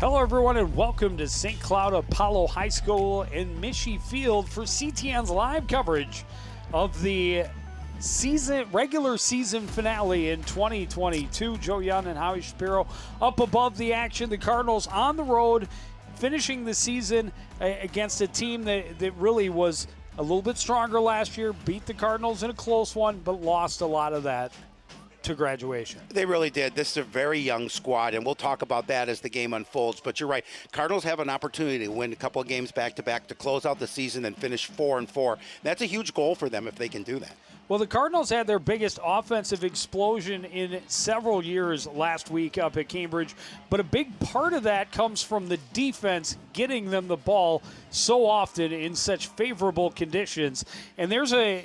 Hello, everyone, and welcome to St. Cloud Apollo High School in Michie Field for CTN's live coverage of the regular season finale in 2022. Joe Young and Howie Shapiro up above the action. The Cardinals on the road, finishing the season against a team that really was a little bit stronger last year, beat the Cardinals in a close one, but lost a lot of that to graduation. They really did. This is a very young squad, and we'll talk about that as the game unfolds. But you're right. Cardinals have an opportunity to win a couple of games back-to-back to close out the season and finish 4-4. That's a huge goal for them if they can do that. Well, the Cardinals had their biggest offensive explosion in several years last week up at Cambridge, but a big part of that comes from the defense getting them the ball so often in such favorable conditions. And there's a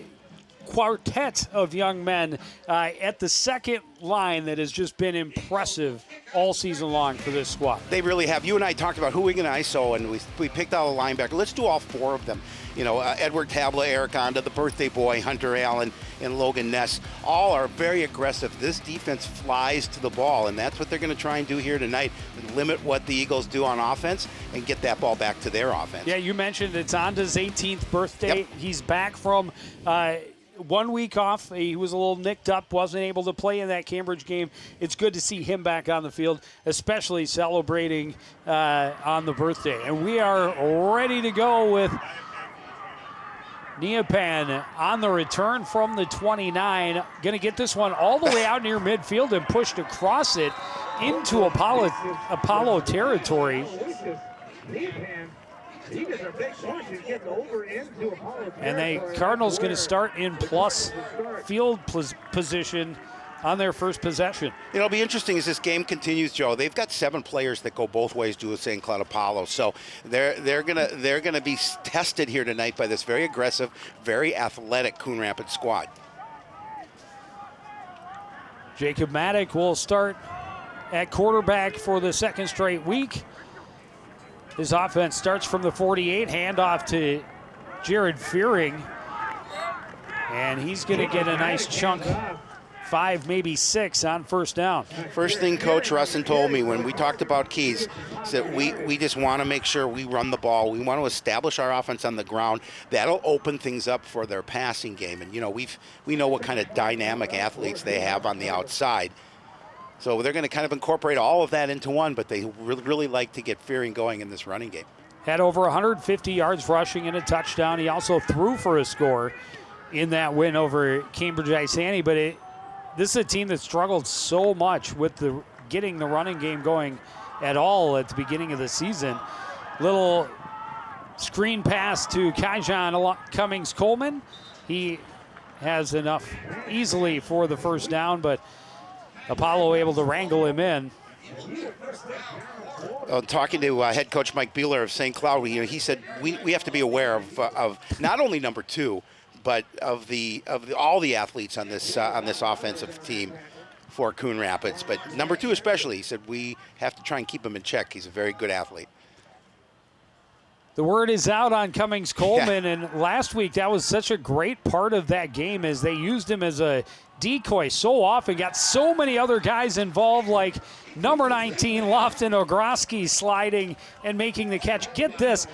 quartet of young men at the second line that has just been impressive all season long for this squad. They really have. You and I talked about who we can ISO, and we picked out a linebacker. Let's do all four of them. You know, Edward Tabla, Eric Onda, the birthday boy, Hunter Allen, and Logan Ness, all are very aggressive. This defense flies to the ball, and that's what they're going to try and do here tonight, limit what the Eagles do on offense and get that ball back to their offense. Yeah, you mentioned it's Onda's 18th birthday. Yep. He's back from 1 week off. He was a little nicked up, wasn't able to play in that Cambridge game. It's good to see him back on the field, especially celebrating on the birthday. And we are ready to go with Neapan on the return from the 29. Going to get this one all the way out near midfield and pushed across it into Apollo territory. And the Cardinals going to start in plus field position on their first possession. It'll be interesting as this game continues, Joe. They've got 7 players that go both ways to St. Cloud Apollo, so they're gonna be tested here tonight by this very aggressive, very athletic Coon Rapids squad. Jacob Maddock will start at quarterback for the second straight week. His offense starts from the 48, handoff to Jared Fearing, and he's going to get a nice chunk, 5, maybe 6 on first down. First thing Coach Russin told me when we talked about keys is that we just want to make sure we run the ball. We want to establish our offense on the ground. That'll open things up for their passing game. And, you know, we know what kind of dynamic athletes they have on the outside. So they're going to kind of incorporate all of that into one, but they really like to get Fearing going in this running game. Had over 150 yards rushing and a touchdown. He also threw for a score in that win over Cambridge Isani, but this is a team that struggled so much with getting the running game going at all at the beginning of the season. Little screen pass to Kaijan Cummings-Coleman. He has enough easily for the first down, but Apollo able to wrangle him in. Talking to head coach Mike Beeler of St. Cloud, he said we have to be aware of not only number 2, but of all the athletes on this offensive team for Coon Rapids. But number 2 especially, he said we have to try and keep him in check. He's a very good athlete. The word is out on Cummings-Coleman, and last week that was such a great part of that game as they used him as a decoy so often, got so many other guys involved, like number 19, Lofton Ogroski, sliding and making the catch. Get this,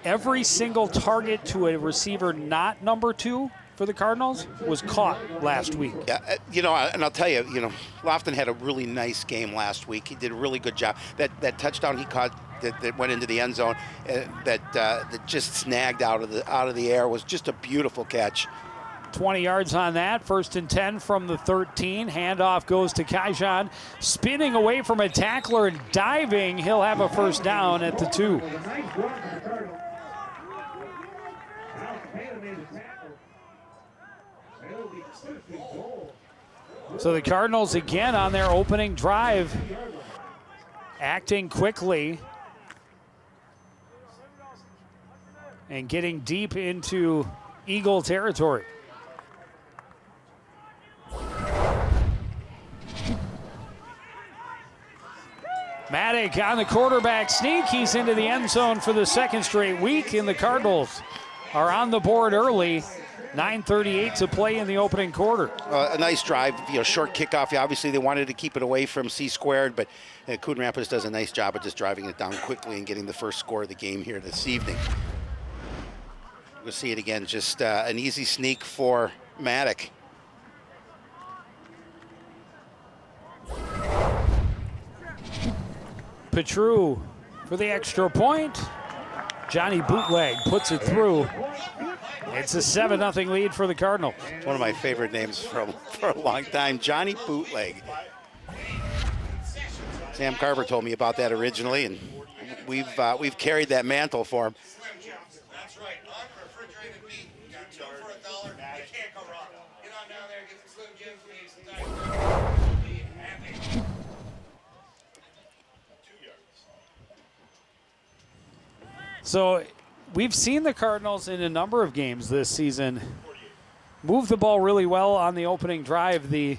every single target to a receiver not number 2 for the Cardinals was caught last week. Yeah, and I'll tell you, Lofton had a really nice game last week. He did a really good job. That touchdown he caught that went into the end zone, that just snagged out of the air was just a beautiful catch. 20 yards on that. 1st and 10 from the 13. Handoff goes to Kaijan, spinning away from a tackler and diving. He'll have a first down at the 2. So the Cardinals again on their opening drive, acting quickly and getting deep into Eagle territory. Maddock on the quarterback sneak. He's into the end zone for the second straight week, and the Cardinals are on the board early. 9:38 to play in the opening quarter. A nice drive, short kickoff. Obviously, they wanted to keep it away from C-squared, but Coon Rapids does a nice job of just driving it down quickly and getting the first score of the game here this evening. We'll see it again, just an easy sneak for Maddock. Petru for the extra point. Johnny Bootleg puts it through. It's a 7-0 lead for the Cardinals. One of my favorite names for a long time, Johnny Bootleg. Sam Carver told me about that originally, and we've carried that mantle for him. That's right. Unrefrigerated meat. You got two for $1. You can't go wrong. Get on down there, get some Slim Jim for me some. Be happy. 2 yards. So we've seen the Cardinals in a number of games this season move the ball really well on the opening drive. The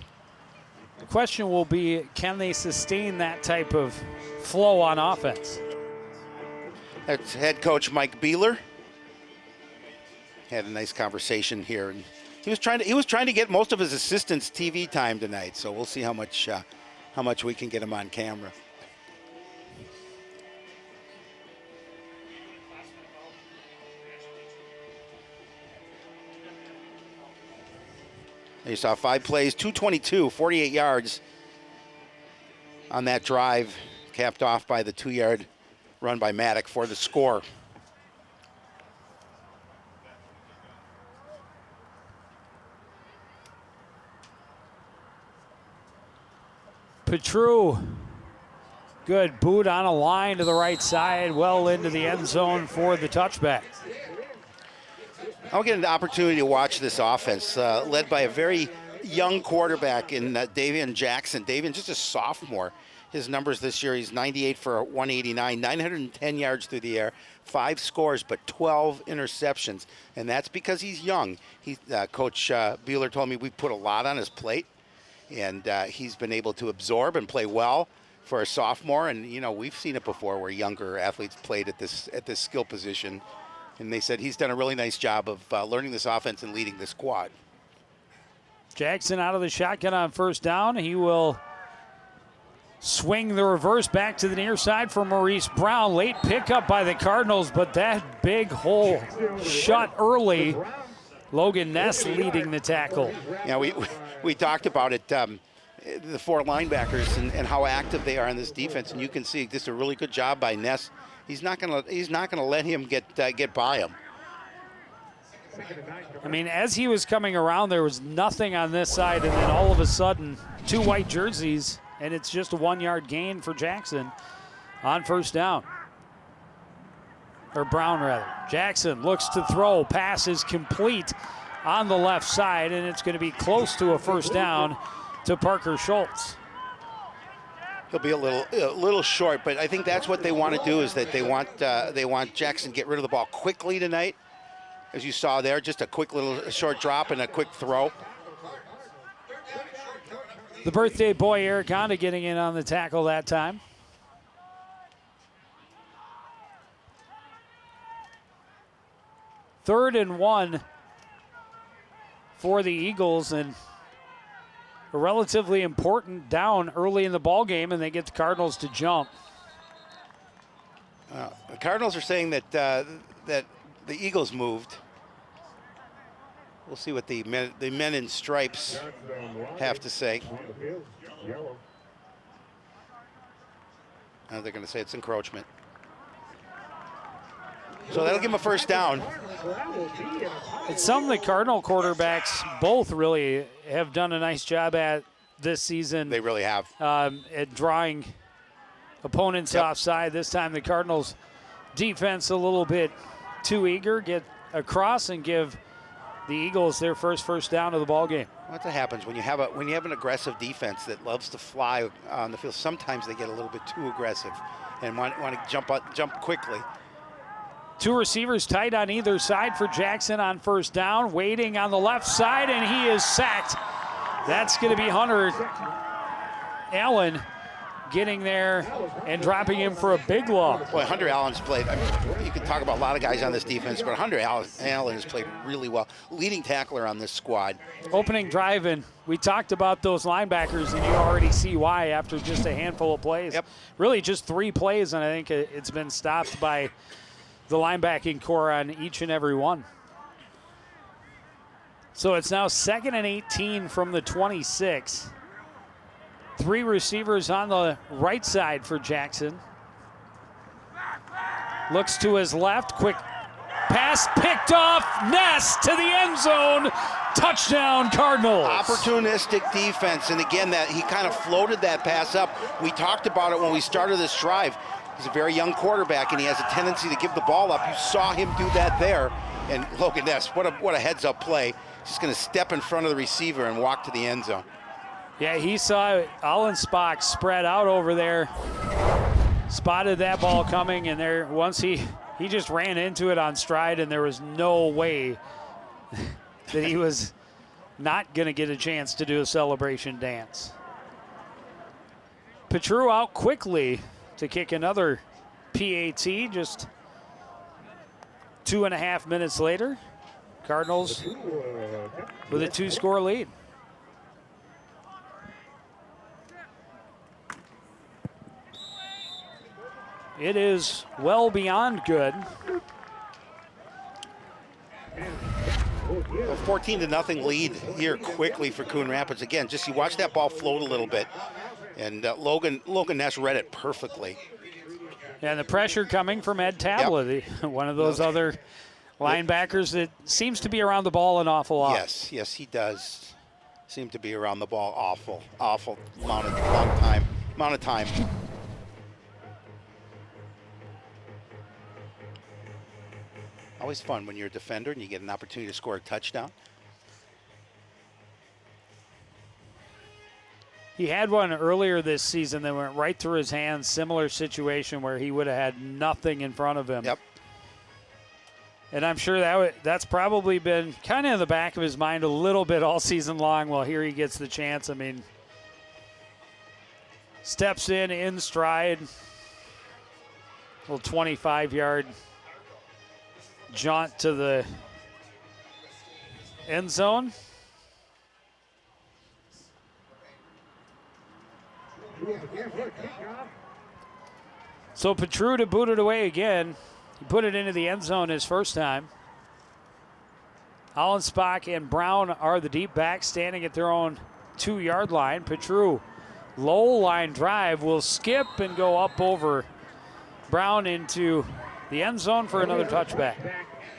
question will be, can they sustain that type of flow on offense? That's head coach Mike Beeler. Had a nice conversation here, and he was trying to get most of his assistants TV time tonight. So we'll see how much we can get him on camera. You saw 5 plays, 222, 48 yards on that drive, capped off by the 2-yard run by Maddock for the score. Petru, good boot on a line to the right side, well into the end zone for the touchback. I'll get an opportunity to watch this offense, led by a very young quarterback in Davian Jackson. Davian, just a sophomore. His numbers this year, he's 98 for 189, 910 yards through the air, 5 scores, but 12 interceptions. And that's because he's young. Coach Bueller told me we put a lot on his plate, and he's been able to absorb and play well for a sophomore. And, we've seen it before where younger athletes played at this skill position. And they said he's done a really nice job of learning this offense and leading the squad. Jackson out of the shotgun on first down. He will swing the reverse back to the near side for Maurice Brown. Late pickup by the Cardinals, but that big hole shut early. Logan Ness leading the tackle. Yeah, we talked about it, the 4 linebackers and how active they are in this defense, and you can see just a really good job by Ness. He's not gonna let him get by him. I mean, as he was coming around, there was nothing on this side, and then all of a sudden, 2 white jerseys, and it's just a 1-yard gain for Jackson on first down. Or Brown, rather. Jackson looks to throw. Pass is complete on the left side, and it's going to be close to a first down to Parker Schultz. He'll be a little short, but I think that's what they want to do, is that they want Jackson to get rid of the ball quickly tonight. As you saw there, just a quick little short drop and a quick throw. The birthday boy, Eric Honda, getting in on the tackle that time. Third and 1 for the Eagles, and a relatively important down early in the ball game, and they get the Cardinals to jump. The Cardinals are saying that that the Eagles moved. We'll see what the men in stripes have to say. They're going to say it's encroachment. So that'll give him a first down. It's something the Cardinal quarterbacks both really have done a nice job at this season. They really have. At drawing opponents offside. This time the Cardinals defense a little bit too eager, get across and give the Eagles their first down of the ball game. That's what happens when you have an aggressive defense that loves to fly on the field. Sometimes they get a little bit too aggressive and want to jump quickly. 2 receivers tight on either side for Jackson on first down, waiting on the left side, and he is sacked. That's going to be Hunter Allen getting there and dropping him for a big loss. Boy, Hunter Allen's played. I mean, you can talk about a lot of guys on this defense, but Hunter Allen has played really well. Leading tackler on this squad. Opening drive, and we talked about those linebackers, and you already see why after just a handful of plays. Yep. Really just 3 plays, and I think it's been stopped by the linebacking core on each and every one. So it's now 2nd and 18 from the 26. 3 receivers on the right side for Jackson. Looks to his left, quick pass picked off, Ness to the end zone. Touchdown, Cardinals. Opportunistic defense, and again, that he kind of floated that pass up. We talked about it when we started this drive. He's a very young quarterback, and he has a tendency to give the ball up. You saw him do that there, and Logan Ness, what a heads-up play. He's just going to step in front of the receiver and walk to the end zone. Yeah, he saw Allenspach spread out over there, spotted that ball coming, and there once he just ran into it on stride, and there was no way that he was not going to get a chance to do a celebration dance. Petru out quickly to kick another PAT just 2.5 minutes later. Cardinals with a 2-score lead. It is well beyond good. A 14-0 lead here quickly for Coon Rapids. Again, just you watch that ball float a little bit, and Logan Ness read it perfectly. And the pressure coming from Ed Tabla, one of those other linebackers that seems to be around the ball an awful lot. Yes, he does seem to be around the ball awful amount of time. Always fun when you're a defender and you get an opportunity to score a touchdown. He had one earlier this season that went right through his hands, similar situation where he would have had nothing in front of him. Yep. And I'm sure that's probably been kind of in the back of his mind a little bit all season long. Well, here he gets the chance. I mean, steps in stride, little 25-yard jaunt to the end zone. So Petru to boot it away again. He put it into the end zone his first time. Allenspach and Brown are the deep backs standing at their own 2-yard line. Petru, low line drive, will skip and go up over Brown into the end zone for another touchback.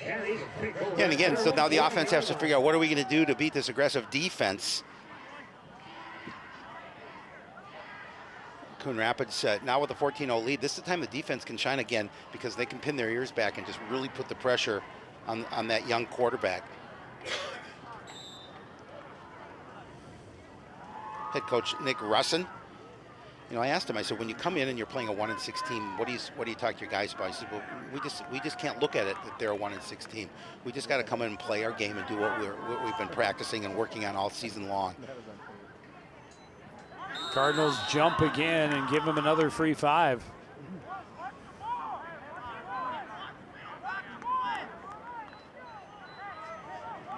Yeah, and again, so now the offense has to figure out what are we going to do to beat this aggressive defense. Coon Rapids now with a 14-0 lead. This is the time the defense can shine again because they can pin their ears back and just really put the pressure on that young quarterback. Head coach Nick Russin. You know, I asked him, I said, when you come in and you're playing a 1-6 team, what do you talk to your guys about? He said, well, we just can't look at it that they're a 1-6 team. We just got to come in and play our game and do what we've been practicing and working on all season long. Cardinals jump again and give him another free 5.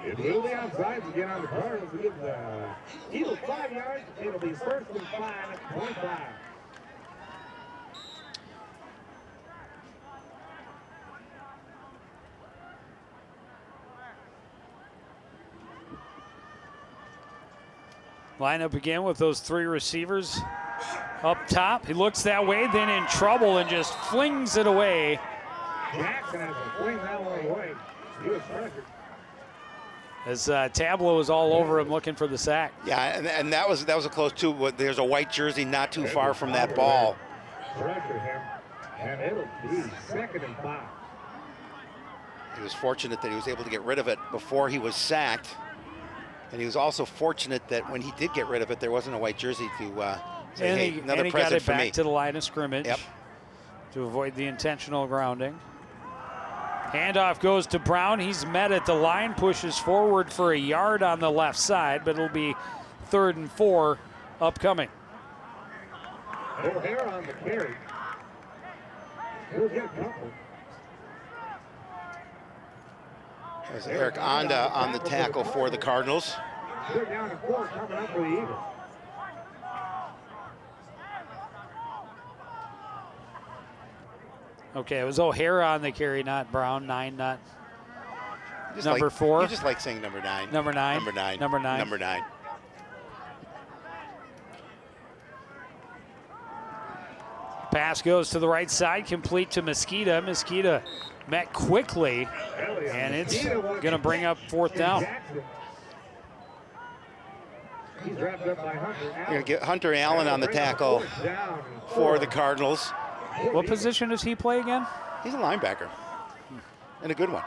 It will be outside to get on the Cardinals. Give the Eagles 5 yards. It'll be 1st and 5 at 25. Line up again with those 3 receivers up top. He looks that way, then in trouble and just flings it away. Jackson has to fling that one away. He was pressured. As Tableau was all over him looking for the sack. Yeah, and that was a close too. But there's a white jersey not too far from that ball. Pressure him, and it'll be 2nd and 5. He was fortunate that he was able to get rid of it before he was sacked, and he was also fortunate that when he did get rid of it, there wasn't a white jersey to say, and "Hey, another present for me." Got it back to the line of scrimmage. Yep. To avoid the intentional grounding. Handoff goes to Brown. He's met at the line, pushes forward for a yard on the left side, but it'll be 3rd and 4 upcoming. O'Hare on the carry. He'll get a couple. There's Eric Onda on the tackle for the Cardinals. They're down to 4 coming up for the Eagles. Okay, it was O'Hara on the carry, not Brown. 9, not Just number like, 4. You just like saying number 9. Number 9. Number 9. Number 9. Number 9. Pass goes to the right side, complete to Mosqueda. Mosqueda met quickly, and it's going to bring up 4th down. He's wrapped up by Hunter You're Allen. going to get Hunter Allen on the tackle for the Cardinals. What position does he play again? He's a linebacker, and a good one.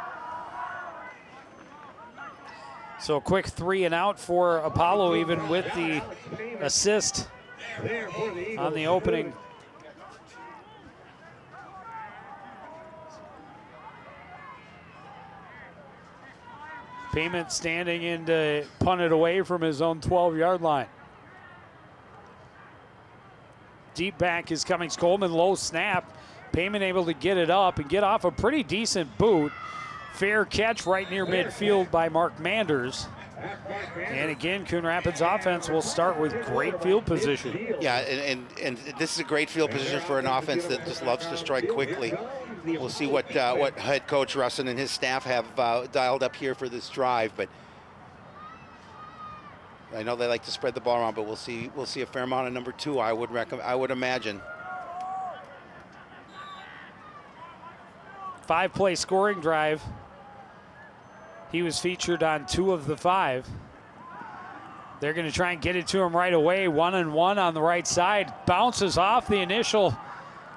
So a quick 3 and out for Apollo, even with the assist on the opening. Payment standing in to punt it away from his own 12-yard line. Deep back is Cummings Coleman, low snap. Payment able to get it up and get off a pretty decent boot. Fair catch right near midfield by Mark Manders. And again, Coon Rapids offense will start with great field position. Yeah, and this is a great field position for an offense that just loves to strike quickly. We'll see what head coach Russin and his staff have dialed up here for this drive, but I know they like to spread the ball around, but we'll see a fair amount of number 2. I would imagine. 5-play scoring drive. He was featured on 2 of the 5. They're going to try and get it to him right away. 1-on-1 on the right side. Bounces off the initial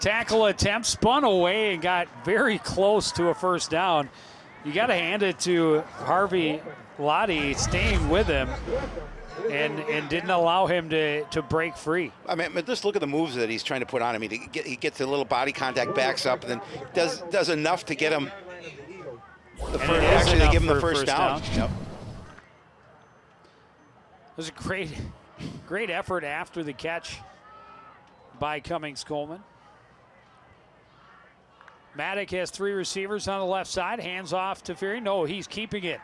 tackle attempt, spun away and got very close to a 1st down. You got to hand it to Harvey Lottie staying with him and didn't allow him to break free. I mean, just look at the moves that he's trying to put on him. He gets a little body contact, backs up, and then does enough to get him the first. Actually, they give him the first down. Yep. It was a great effort after the catch by Cummings Coleman. Maddock has 3 receivers on the left side. Hands off to Fury. No, he's keeping it.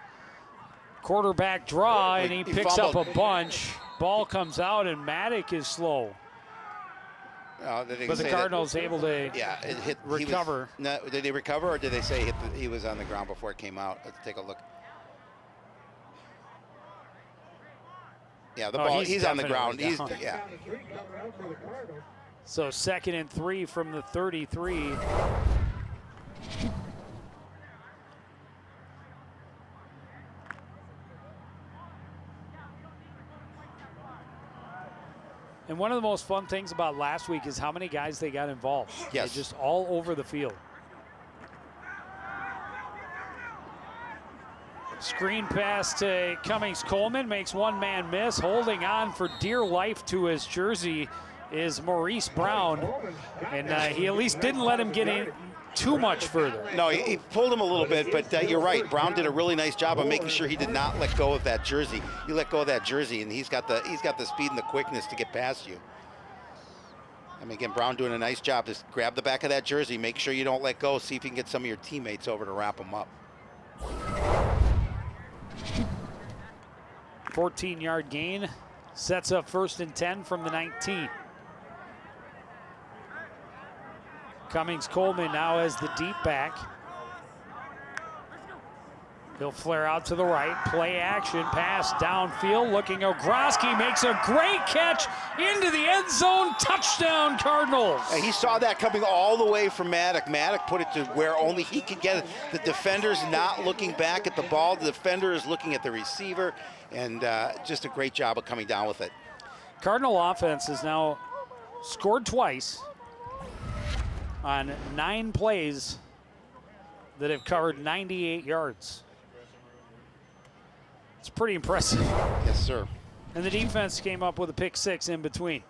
Quarterback draw, and he picks up a bunch. Ball comes out, and Maddock is slow. But the Cardinals able to recover. Did they recover, or did they say he was on the ground before it came out? Let's take a look. Yeah, the ball. He's on the ground. Yeah. So 2nd and 3 from the 33. And one of the most fun things about last week is how many guys they got involved. Yes. They're just all over the field. Screen pass to Cummings Coleman, makes 1 man miss. Holding on for dear life to his jersey is Maurice Brown. And he at least didn't let him get in too much further. No, he pulled him a little bit, but you're right. Brown did a really nice job of making sure he did not let go of that jersey. You let go of that jersey, and he's got the speed and the quickness to get past you. I mean, again, Brown doing a nice job. Just grab the back of that jersey, make sure you don't let go, see if you can get some of your teammates over to wrap them up. 14-yard gain sets up 1st and 10 from the 19. Cummings Coleman now as the deep back. He'll flare out to the right, play action, pass downfield, looking Ogroski makes a great catch into the end zone, touchdown Cardinals. He saw that coming all the way from Maddock. Maddock put it to where only he could get it. The defender's not looking back at the ball. The defender is looking at the receiver, and just a great job of coming down with it. Cardinal offense has now scored twice on 9 plays that have covered 98 yards. It's pretty impressive. Yes, sir. And the defense came up with a pick 6 in between.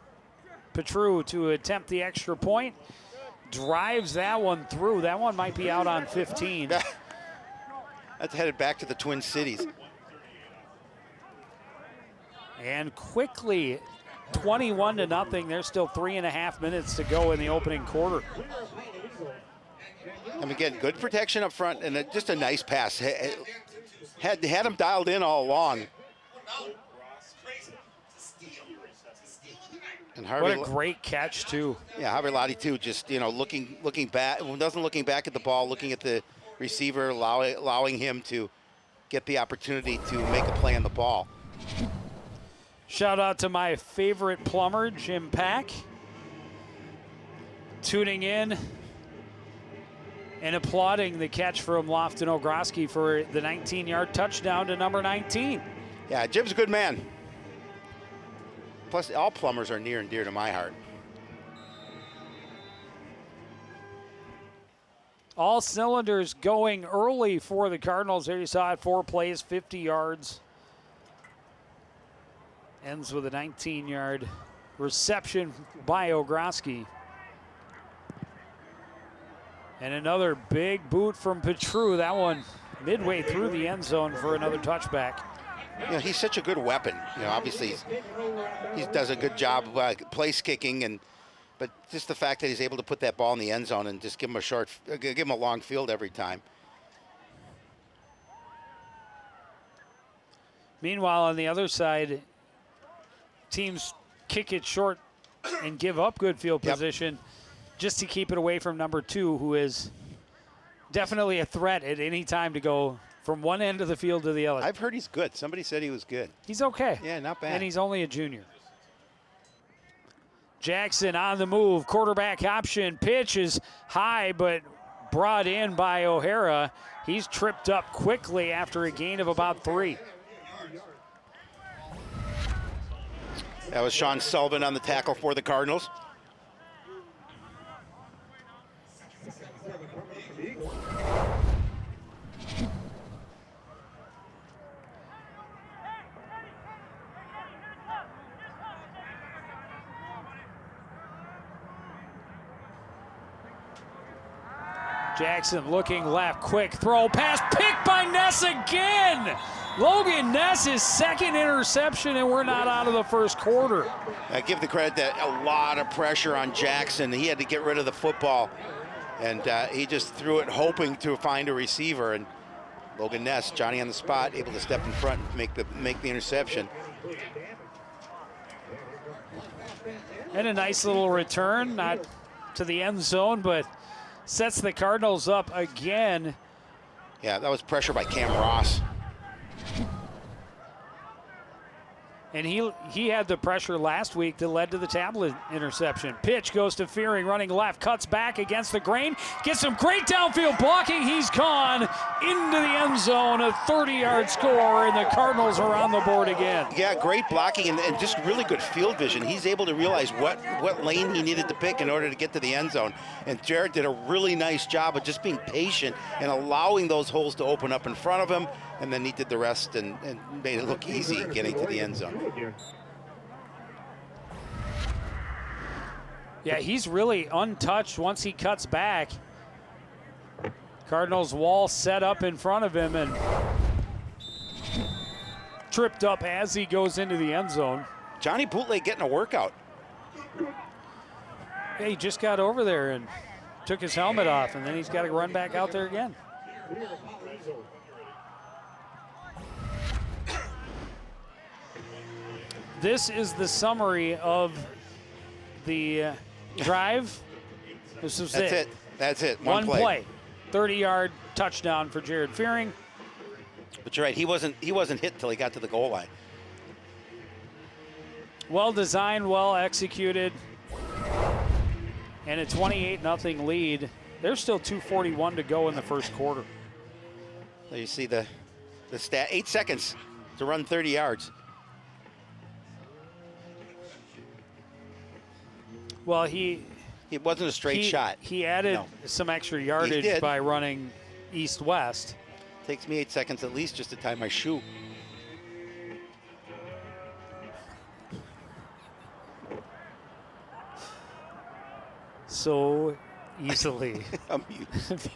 Petru to attempt the extra point, drives that one through. That one might be out on 15. That's headed back to the Twin Cities. And quickly 21-0. There's still 3.5 minutes to go in the opening quarter. And again, good protection up front and just a nice pass. Had him dialed in all along. And Harvey, what a great catch too. Yeah, Harvey Lottie too. Just looking back, doesn't looking back at the ball, looking at the receiver, allowing him to get the opportunity to make a play on the ball. Shout out to my favorite plumber, Jim Pack, tuning in and applauding the catch from Lofton Ogroski for the 19-yard touchdown to number 19. Yeah, Jim's a good man. Plus, all plumbers are near and dear to my heart. All cylinders going early for the Cardinals. There you saw it, 4 plays, 50 yards. Ends with a 19-yard reception by Ogroski. And another big boot from Petru. That one midway through the end zone for another touchback. He's such a good weapon. Obviously he does a good job of place kicking, but just the fact that he's able to put that ball in the end zone and just give him a long field every time. Meanwhile, on the other side, teams kick it short and give up good field position just to keep it away from number 2, who is definitely a threat at any time to go from one end of the field to the other. I've heard he's good. Somebody said he was good. He's okay. Yeah, not bad. And he's only a junior. Jackson on the move. Quarterback option. Pitch is high, but brought in by O'Hara. He's tripped up quickly after a gain of about 3. That was Sean Sullivan on the tackle for the Cardinals. Jackson looking left, quick throw, pass, picked by Ness again. Logan Ness, his second interception, and we're not out of the first quarter. I give the credit that a lot of pressure on Jackson. He had to get rid of the football, and he just threw it hoping to find a receiver. And Logan Ness, Johnny on the spot, able to step in front and make the interception. And a nice little return, not to the end zone, but sets the Cardinals up again. Yeah, that was pressure by Cam Ross. And he had the pressure last week that led to the tablet interception. Pitch goes to Fearing, running left, cuts back against the grain, gets some great downfield blocking. He's gone into the end zone, a 30-yard score, and the Cardinals are on the board again. Yeah, great blocking and just really good field vision. He's able to realize what lane he needed to pick in order to get to the end zone. And Jared did a really nice job of just being patient and allowing those holes to open up in front of him. And then he did the rest and made it look easy getting to the end zone. Yeah, he's really untouched once he cuts back. Cardinals wall set up in front of him and tripped up as he goes into the end zone. Johnny Bootleg getting a workout. Yeah, he just got over there and took his helmet off, and then he's got to run back out there again. This is the summary of the drive. This is it. That's it. One play. 30-yard touchdown for Jared Fearing. But you're right. He wasn't hit till he got to the goal line. Well designed, well executed, and a 28-0 lead. There's still 2:41 to go in the first quarter. So you see the stat: 8 seconds to run 30 yards. Well, it wasn't a straight shot. He added some extra yardage by running east-west. Takes me 8 seconds at least just to tie my shoe. So easily. Amused.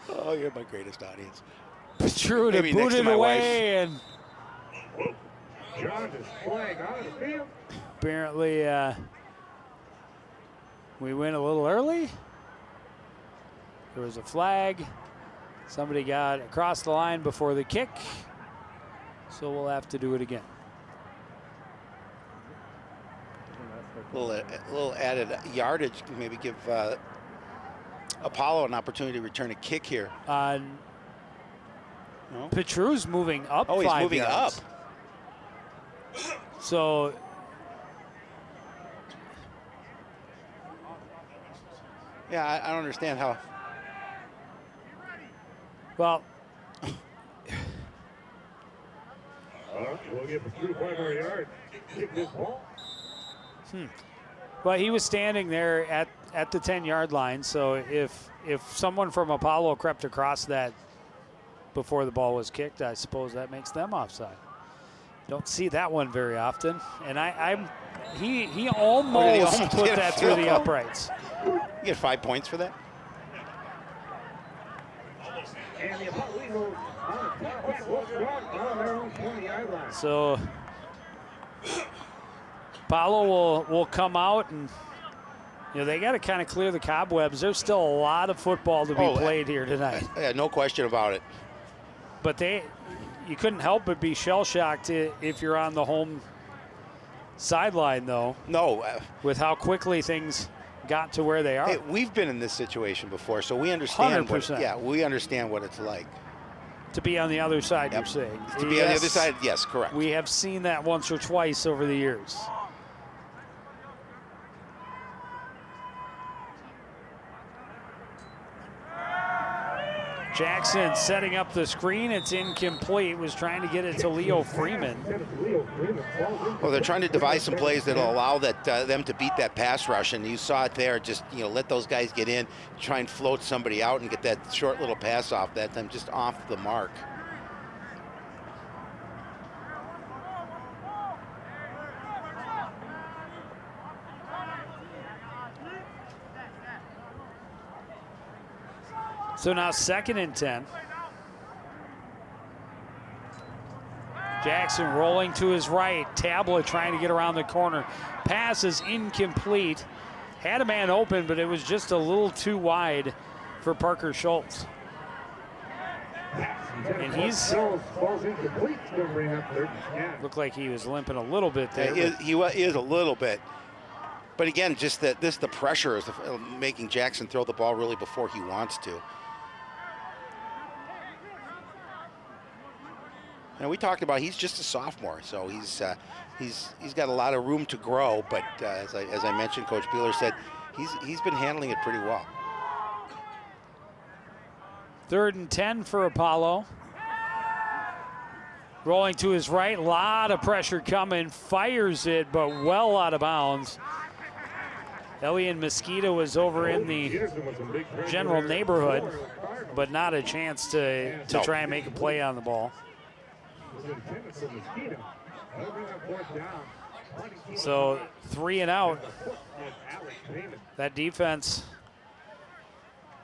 Oh, you're my greatest audience. True to boot it away and John is flag on the field. Apparently, we went a little early. There was a flag. Somebody got across the line before the kick. So we'll have to do it again. A little added yardage, maybe give Apollo an opportunity to return a kick here. No? Petru's moving up 5 yards. Oh, he's moving up. So yeah, I don't understand how. well, We'll give Petru 5 more yards. Kick this ball. Well, he was standing there at the 10-yard line, so if someone from Apollo crept across that before the ball was kicked, I suppose that makes them offside. Don't see that one very often, and he almost put that through the uprights. You get 5 points for that? And the Apollo Eagles on the top will start on their own 20-yard line. So Apollo will come out, and they got to kind of clear the cobwebs. There's still a lot of football to be played here tonight. Yeah, no question about it. But you couldn't help but be shell-shocked if you're on the home sideline, though. No. With how quickly things got to where they are. Hey, we've been in this situation before, so we understand. 100%. We understand what it's like. To be on the other side, Yep. you're saying. To be on the other side, yes, correct. We have seen that once or twice over the years. Jackson setting up the screen. It's incomplete. Was trying to get it to Leo Freeman. Well, they're trying to devise some plays that'll allow them to beat that pass rush, and you saw it there. Just let those guys get in, try and float somebody out, and get that short little pass off. That time just off the mark. So now 2nd and 10. Jackson rolling to his right. Tabla trying to get around the corner. Pass is incomplete. Had a man open, but it was just a little too wide for Parker Schultz. And he's looked like he was limping a little bit there. He is a little bit. But again, just the pressure is making Jackson throw the ball really before he wants to. And we talked about he's just a sophomore, so he's got a lot of room to grow. But as I mentioned, Coach Beeler said he's been handling it pretty well. 3rd and 10 for Apollo. Rolling to his right, lot of pressure coming, fires it, but well out of bounds. Elian Mosquito was over in the general neighborhood, but not a chance to try and make a play on the ball. So 3 and out. That defense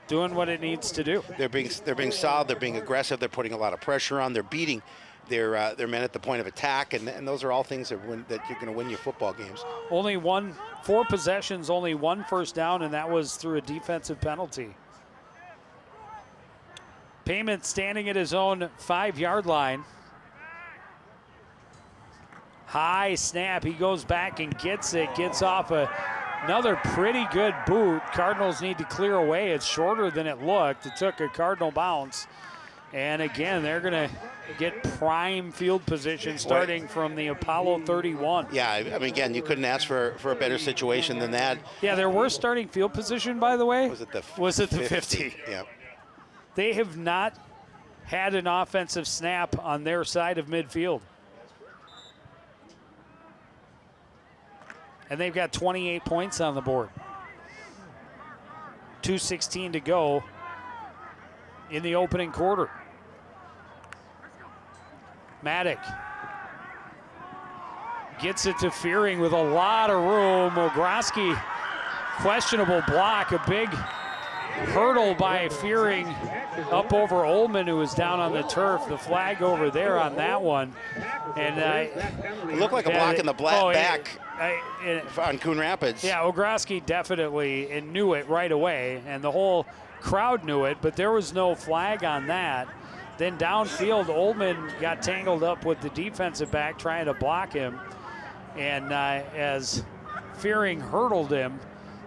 doing what it needs to do. They're being solid. They're being aggressive. They're putting a lot of pressure on. They're beating their men at the point of attack, and those are all things that you're going to win your football games. Only 4 possessions, only 1 first down, and that was through a defensive penalty. Payment standing at his own 5-yard line. High snap. He goes back and gets it. Gets off another pretty good boot. Cardinals need to clear away. It's shorter than it looked. It took a Cardinal bounce. And again, they're going to get prime field position starting from the Apollo 31. Yeah, I mean, again, you couldn't ask for a better situation than that. Yeah, their worst starting field position, by the way, was it the 50. Yeah. They have not had an offensive snap on their side of midfield. And they've got 28 points on the board. 2:16 to go in the opening quarter. Maddock gets it to Fearing with a lot of room. Ogroski, questionable block, a big hurdle by Fearing up over Ullman, who was down on the turf. The flag over there on that one. And It looked like a block in the back on Coon Rapids. Yeah, Ogroski definitely and knew it right away, and the whole crowd knew it, but there was no flag on that. Then downfield, Ullman got tangled up with the defensive back trying to block him, and as Fearing hurdled him,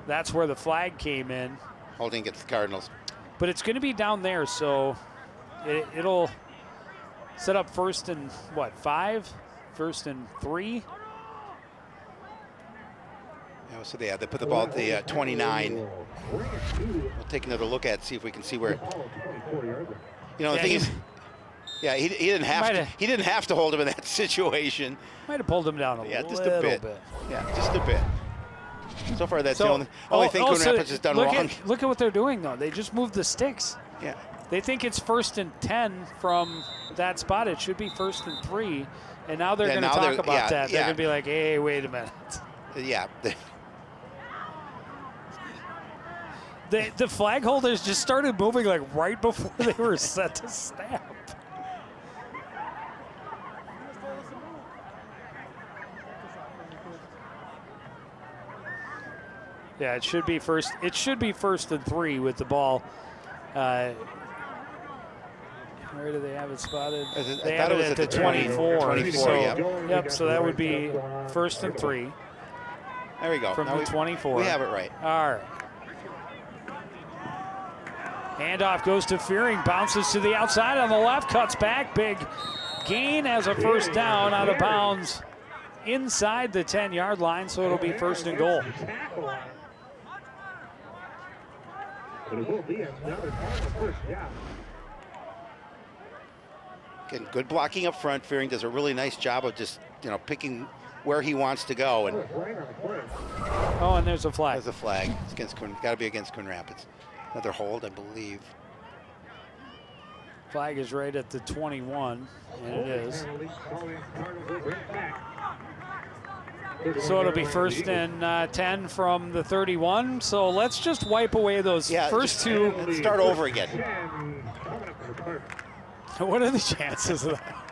that's where the flag came in. Holding against the Cardinals. But it's going to be down there, so it'll set up first and, what, 5? First and 3? Yeah, so they put the ball at the 29. We'll take another look at it, see if we can see where. You know, the thing is, yeah, he didn't have to hold him in that situation. Might have pulled him down a little just a bit. Yeah, just a bit. So far, that's the only thing Coon Rapids has done wrong. Look at what they're doing, though. They just moved the sticks. Yeah. They think it's first and 10 from that spot. It should be first and 3. And now they're going to talk about that. They're going to be like, hey, wait a minute. Yeah. The flag holders just started moving like right before they were set to snap. Yeah, it should be first. It should be first and 3 with the ball. Where do they have it spotted? They have it at the 24. 24, so, yeah. Yep, so that would be first and 3. There we go. From the 24. We have it right. All right. Handoff goes to Fearing, bounces to the outside on the left, cuts back. Big gain as a first down out of bounds inside the 10-yard line, so it'll be first and goal. Again, good blocking up front. Fearing does a really nice job of just, picking where he wants to go. And and there's a flag. There's a flag. It's against Coon. Got to be against Coon Rapids. Another hold, I believe. Flag is right at the 21, and it is. So it'll be first and 10 from the 31. So let's just wipe away those first two. Let's start over again. What are the chances of that?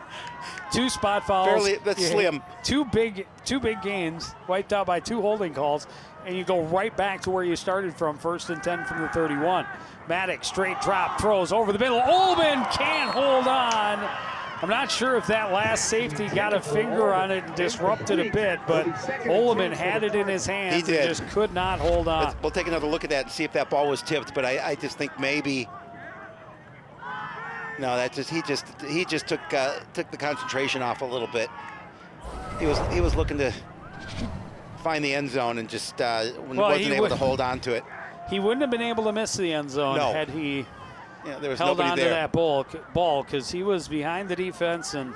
2 spot fouls. That's slim. Two big gains wiped out by 2 holding calls, and you go right back to where you started from, first and 10 from the 31. Maddox, straight drop, throws over the middle. Ullman can't hold on. I'm not sure if that last safety got a finger on it and disrupted a bit, but Ullman had it in his hands. He did. And just could not hold on. We'll take another look at that and see if that ball was tipped, but I just think maybe. No, he just took the concentration off a little bit. He was looking to find the end zone and just wasn't able to hold on to it. He wouldn't have been able to miss the end zone had he there was held on there. to that ball because he was behind the defense and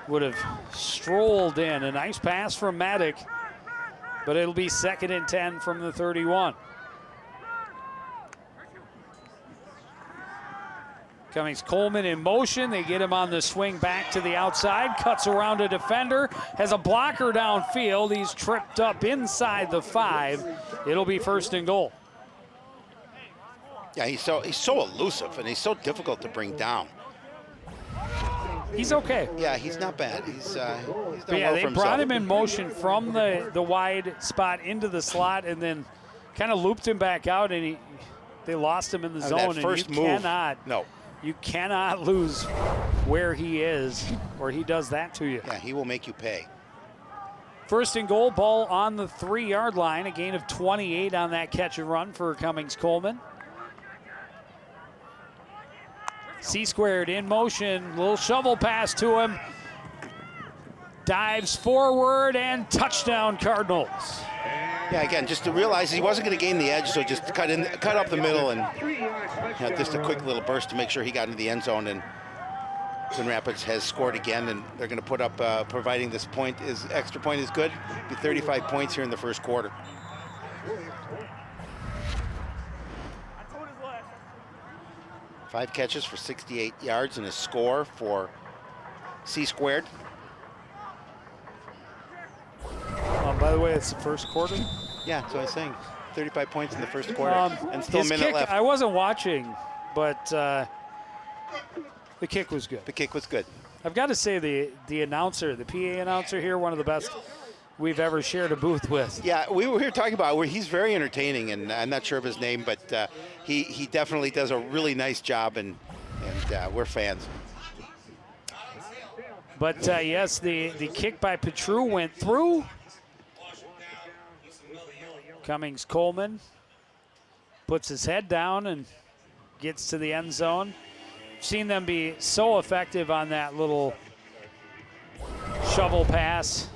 would have strolled in. A nice pass from Maddox, but it'll be second and 10 from the 31. Cummings Coleman in motion. They get him on the swing back to the outside. Cuts around a defender. Has a blocker downfield. He's tripped up inside the 5. It'll be first and goal. Yeah, he's so elusive and he's so difficult to bring down. He's okay. Yeah, he's not bad. He's done well for they himself. brought him in motion from the wide spot into the slot and then kind of looped him back out, and they lost him in the zone. That first and move, you cannot lose where he is, or he does that to you. Yeah, he will make you pay. First and goal, ball on the 3-yard line. A gain of 28 on that catch and run for Cummings Coleman. C-squared in motion, little shovel pass to him. Dives forward and touchdown Cardinals. Yeah, again, just to realize he wasn't going to gain the edge, so just cut up the middle and just a quick little burst to make sure he got into the end zone. And Coon Rapids has scored again, and they're going to put up, providing this extra point is good, be 35 points here in the first quarter. Five catches for 68 yards and a score for C-squared. By the way, it's the first quarter. Yeah, that's what I was saying. 35 points in the first quarter, and still a his minute kick, left. I wasn't watching, but the kick was good. The kick was good. I've got to say the announcer, the PA announcer here, one of the best we've ever shared a booth with. Yeah, we were here talking about where he's very entertaining, and I'm not sure of his name, but he definitely does a really nice job, and we're fans. But yes, the kick by Petru went through. Cummings Coleman puts his head down and gets to the end zone. Seen them be so effective on that little shovel pass.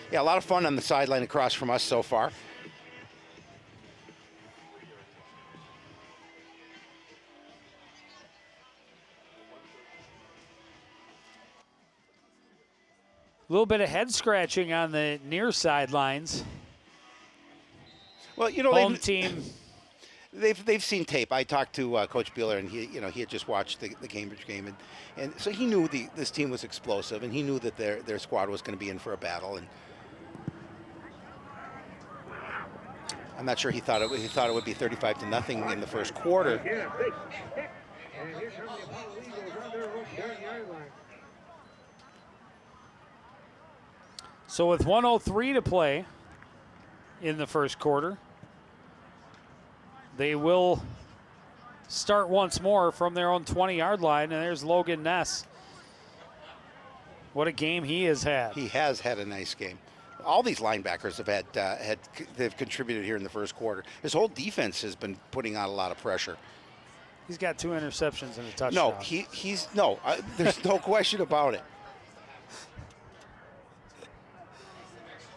Yeah, a lot of fun on the sideline across from us so far. A little bit of head scratching on the near sidelines. Well, you know, Home team. They've seen tape. I talked to Coach Beeler, and he had just watched the Cambridge game, and so he knew this team was explosive, and he knew that their squad was going to be in for a battle. And I'm not sure he thought it would be 35-0 in the first quarter. And here comes the Apollo Eagles on their own 10-yard line. So with 1:03 to play in the first quarter, they will start once more from their own 20-yard line, and there's Logan Ness. What a game he has had. He has had a nice game. All these linebackers they've contributed here in the first quarter. His whole defense has been putting on a lot of pressure. He's got 2 interceptions and a touchdown. No, there's no question about it.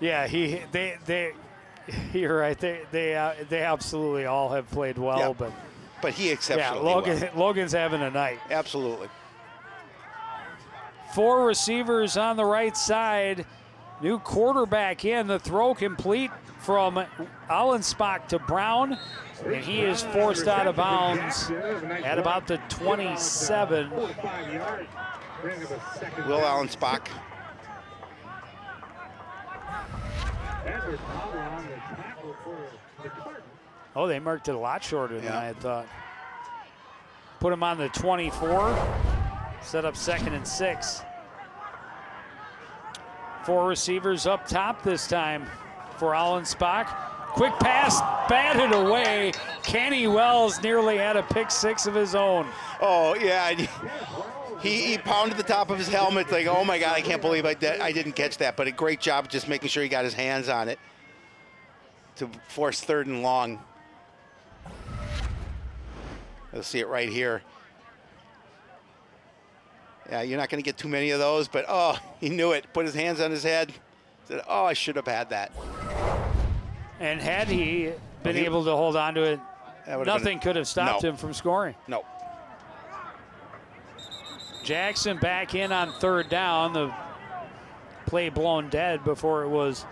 Yeah, you're right. They absolutely all have played well, Yeah. but he exceptionally well. Logan's having a night. Absolutely. 4 receivers on the right side. New quarterback in. The throw complete from Allenspach to Brown, and he is forced out of bounds at about the 27. Will Allenspach. Oh, they marked it a lot shorter than I had thought. Put him on the 24. Set up 2nd and 6. 4 receivers up top this time for Allenspach. Quick pass, batted away. Kenny Wells nearly had a pick 6 of his own. Oh, yeah. He pounded the top of his helmet like, oh, my God, I can't believe I didn't catch that. But a great job just making sure he got his hands on it to force 3rd and long. You'll see it right here. Yeah, you're not going to get too many of those, but, oh, he knew it. Put his hands on his head. Said, oh, I should have had that. And had he been able to hold on to it, nothing could have stopped No. him from scoring. No. Jackson back in on 3rd down. The play blown dead before it was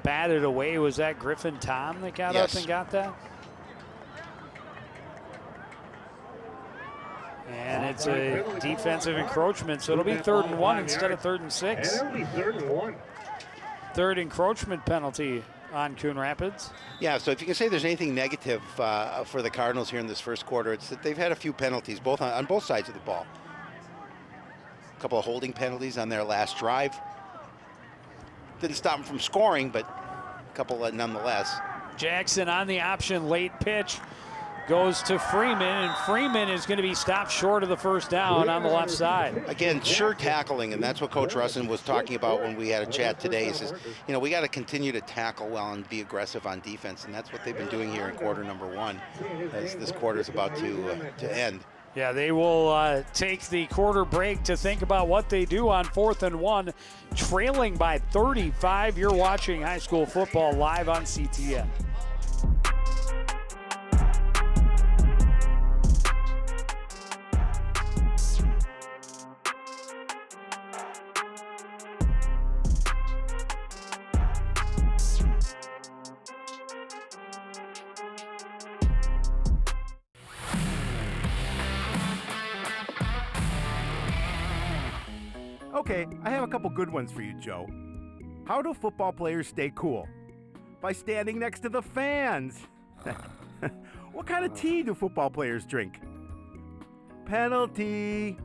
batted away. Was that Griffin Tom that got up and got that? And it's a defensive encroachment, so it'll be 3rd and 1 instead of 3rd and 6. And it'll be 3rd and 1. 3rd encroachment penalty on Coon Rapids. Yeah, so if you can say there's anything negative for the Cardinals here in this first quarter, it's that they've had a few penalties on both sides of the ball. A couple of holding penalties on their last drive. Didn't stop them from scoring, but a couple nonetheless. Jackson on the option, late pitch, goes to Freeman, and Freeman is going to be stopped short of the 1st down on the left side. Again, sure tackling, and that's what Coach Russin was talking about when we had a chat today. He says, we got to continue to tackle well and be aggressive on defense, and that's what they've been doing here in quarter number 1 as this quarter is about to end. Yeah, they will take the quarter break to think about what they do on 4th and 1, trailing by 35. You're watching high school football live on CTN. Okay, I have a couple good ones for you, Joe. How do football players stay cool? By standing next to the fans. What kind of tea do football players drink? Penalty.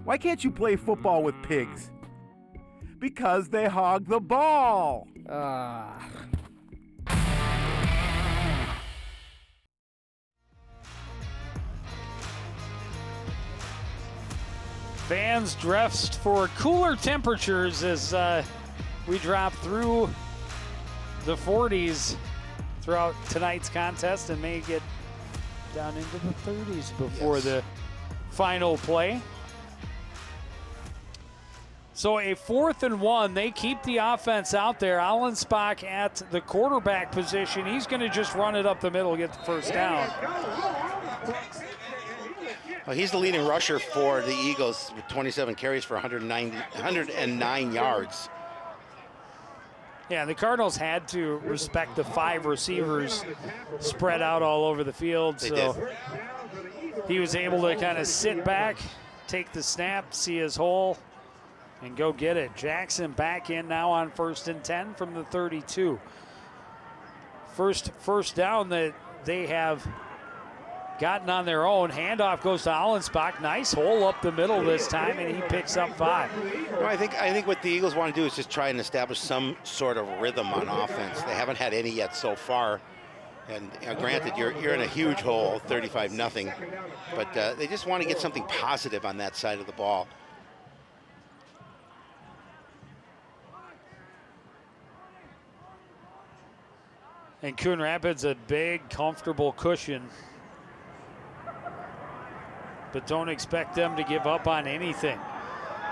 Why can't you play football with pigs? Because they hog the ball. Fans dressed for cooler temperatures as we drop through the 40s throughout tonight's contest and may get down into the 30s before the final play. So a 4th and 1, they keep the offense out there. Allenspach at the quarterback position. He's going to just run it up the middle, get the first down. Well, he's the leading rusher for the Eagles with 27 carries for 109 yards. Yeah, the Cardinals had to respect the 5 receivers spread out all over the field. So he was able to kind of sit back, take the snap, see his hole, and go get it. Jackson back in now on 1st and 10 from the 32. First down that they have gotten on their own. Handoff goes to Allenspach. Nice hole up the middle this time, and he picks up 5. No, I think what the Eagles want to do is just try and establish some sort of rhythm on offense. They haven't had any yet so far. And granted, you're in a huge hole, 35-0, but they just want to get something positive on that side of the ball. And Coon Rapids a big, comfortable cushion. But don't expect them to give up on anything.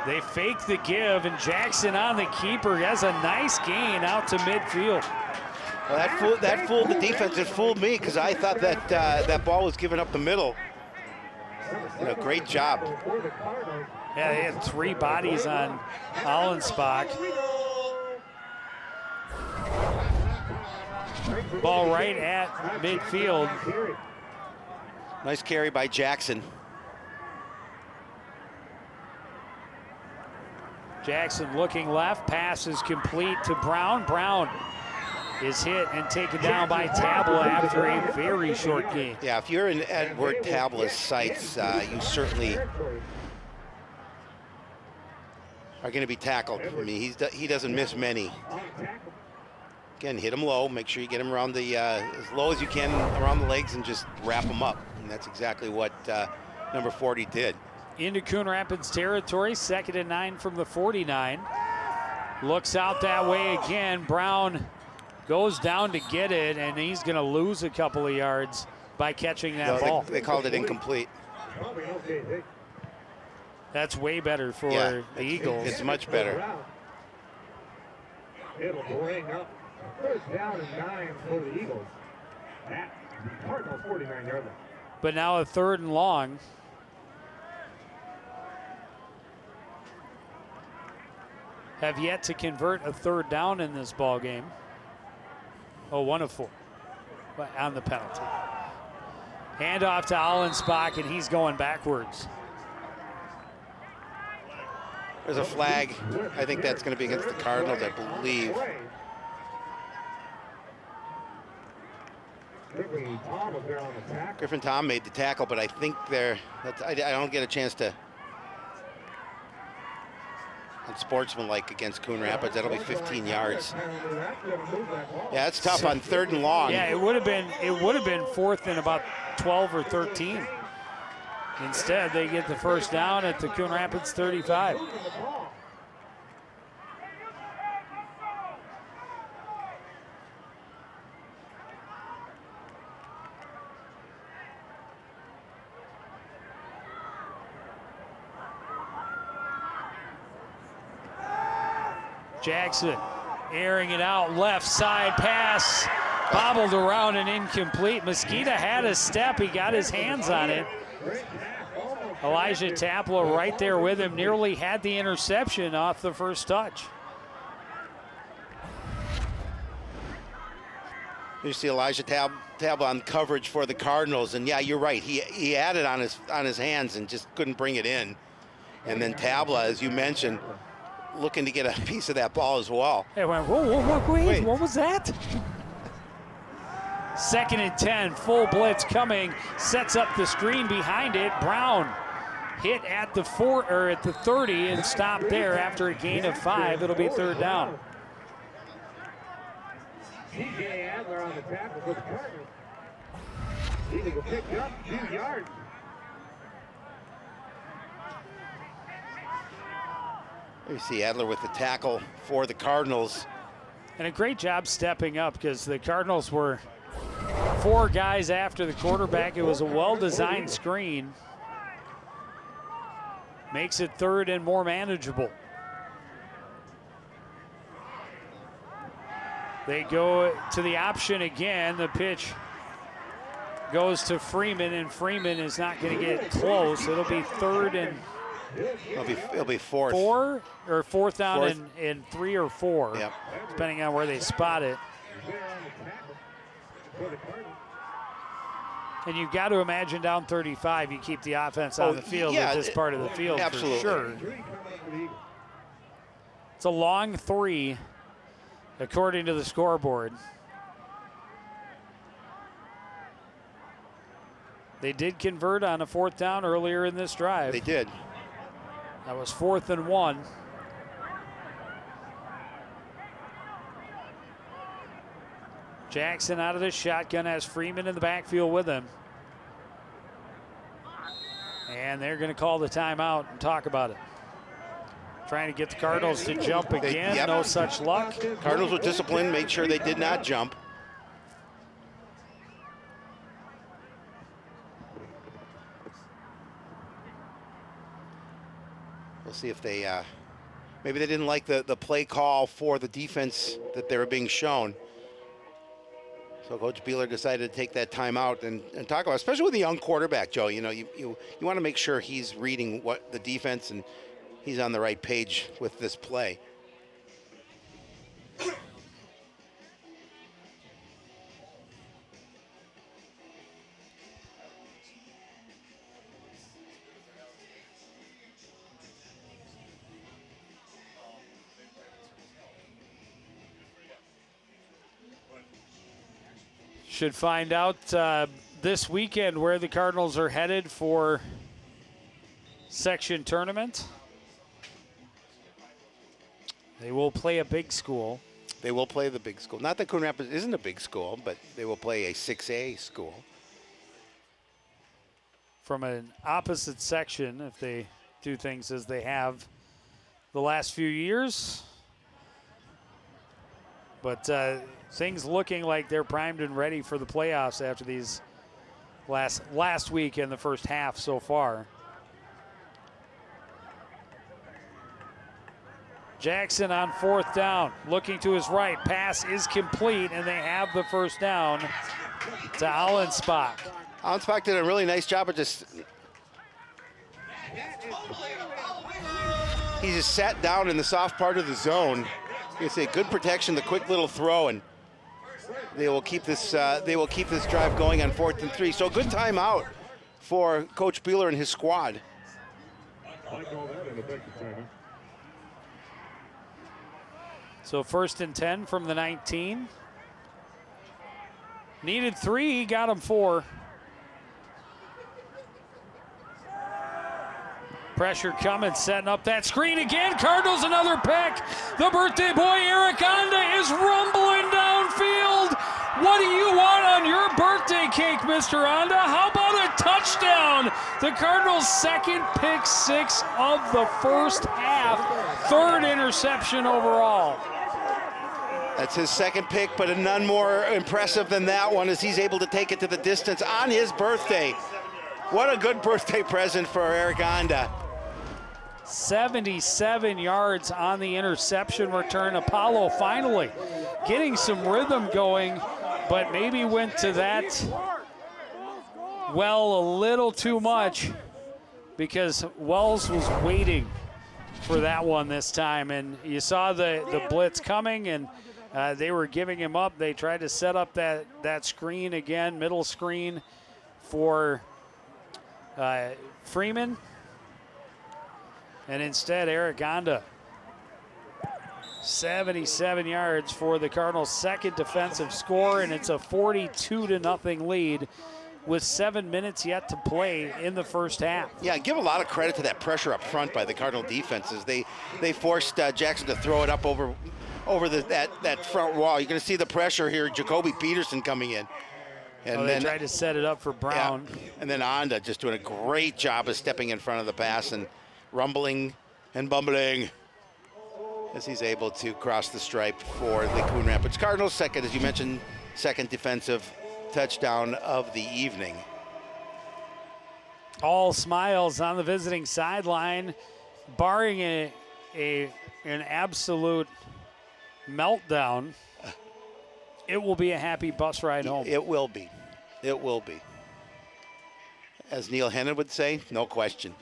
They fake the give, and Jackson on the keeper has a nice gain out to midfield. Well, that fooled the defense. It fooled me because I thought that that ball was given up the middle. Great job. Yeah, they had 3 bodies on Allenspach. Ball right at midfield. Nice carry by Jackson. Jackson looking left, pass is complete to Brown. Brown is hit and taken down by Tabla after a very short game. Yeah, if you're in Edward Tabla's sights, you certainly are going to be tackled. I mean, he doesn't miss many. Again, hit him low. Make sure you get him around the as low as you can around the legs and just wrap him up. And that's exactly what number 40 did. Into Coon Rapids territory, 2nd and 9 from the 49. Looks out that way again. Brown goes down to get it, and he's going to lose a couple of yards by catching that ball. They called it incomplete. That's way better for the Eagles. It's much better. It'll bring up 1st down and 9 for the Eagles at the Cardinals 49-yard line. But now a 3rd and long. Have yet to convert a 3rd down in this ball game. Oh, 1 of 4 on the penalty. Handoff to Allenspach, and he's going backwards. There's a flag. I think that's going to be against the Cardinals, I believe. Griffin Tom made the tackle, but I think I don't get a chance to. Unsportsmanlike against Coon Rapids. That'll be 15 yards. Yeah, it's tough on 3rd and long. Yeah, it would have been 4th and about 12 or 13. Instead, they get the first down at the Coon Rapids 35. Jackson airing it out, left side pass, bobbled around and incomplete. Mosqueda had a step, he got his hands on it. Elijah Taplow right there with him, nearly had the interception off the first touch. You see Elijah Tabla on coverage for the Cardinals, and yeah, you're right. He had it on his hands and just couldn't bring it in. And then Tabla, as you mentioned, looking to get a piece of that ball as well. It went, whoa, wait, Wait. what was that? 2nd and 10, full blitz coming, sets up the screen behind it. Brown hit at the 30 and stopped there after a gain of 5. It'll be 3rd down. T.J. Adler on the tackle for the Cardinals. He will pick up 2 yards. You see Adler with the tackle for the Cardinals. And a great job stepping up because the Cardinals were 4 guys after the quarterback. It was a well-designed screen. Makes it 3rd and more manageable. They go to the option again. The pitch goes to Freeman, and Freeman is not going to get close. It'll be 3rd and It'll be 4th. 4 or 4th down and 3 or 4, Yep. depending on where they spot it. And you've got to imagine down 35, you keep the offense on the field yeah, at this part of the field absolutely. for sure. It's a long 3, according to the scoreboard. They did convert on a 4th down earlier in this drive. They did. That was 4th and 1. Jackson out of the shotgun, has Freeman in the backfield with him. And they're going to call the timeout and talk about it. Trying to get the Cardinals to jump again. Yep. No such luck. Cardinals were disciplined, made sure they did not jump. We'll see if they, maybe they didn't like the play call for the defense that they were being shown. So Coach Beeler decided to take that timeout and talk about it, especially with a young quarterback, Joe. You know, you want to make sure he's reading what the defense and he's on the right page with this play. Should find out this weekend where the Cardinals are headed for section tournament. They will play a big school. They will play the big school. Not that Coon Rapids isn't a big school, but they will play a 6A school. From an opposite section, if they do things as they have the last few years. But things looking like they're primed and ready for the playoffs after these last week and the first half so far. Jackson on 4th down, looking to his right. Pass is complete, and they have the first down to Allenspach. Allenspach did a really nice job of just. He just sat down in the soft part of the zone. You can say good protection, the quick little throw, and they will keep this. They will keep this drive going on 4th and 3. So a good timeout for Coach Beeler and his squad. So 1st and 10 from the 19. Needed 3, he got him 4. Pressure coming, setting up that screen again. Cardinals another pick. The birthday boy Eric Onda is rumbling downfield. What do you want on your birthday cake, Mr. Onda? How about a touchdown? The Cardinals' second pick 6 of the first half. 3rd interception overall. That's his second pick, but none more impressive than that one as he's able to take it to the distance on his birthday. What a good birthday present for Eric Onda. 77 yards on the interception return. Apollo finally getting some rhythm going, but maybe went to that well a little too much because Wells was waiting for that one this time. And you saw the blitz coming, and they were giving him up. They tried to set up that screen again, middle screen for Freeman. And instead, Eric Onda 77 yards for the Cardinals' second defensive score, and it's a 42-0 lead with 7 minutes yet to play in the first half. Yeah, give a lot of credit to that pressure up front by the Cardinal defenses. They forced Jackson to throw it up over that front wall. You're going to see the pressure here. Jacoby Peterson coming in. And they tried to set it up for Brown. Yeah, and then Onda just doing a great job of stepping in front of the pass and rumbling and bumbling as he's able to cross the stripe for the Coon Rapids Cardinals. Second, as you mentioned, second defensive touchdown of the evening. All smiles on the visiting sideline, barring an absolute meltdown. It will be a happy bus ride home. It will be. It will be. As Neil Hennon would say, no question.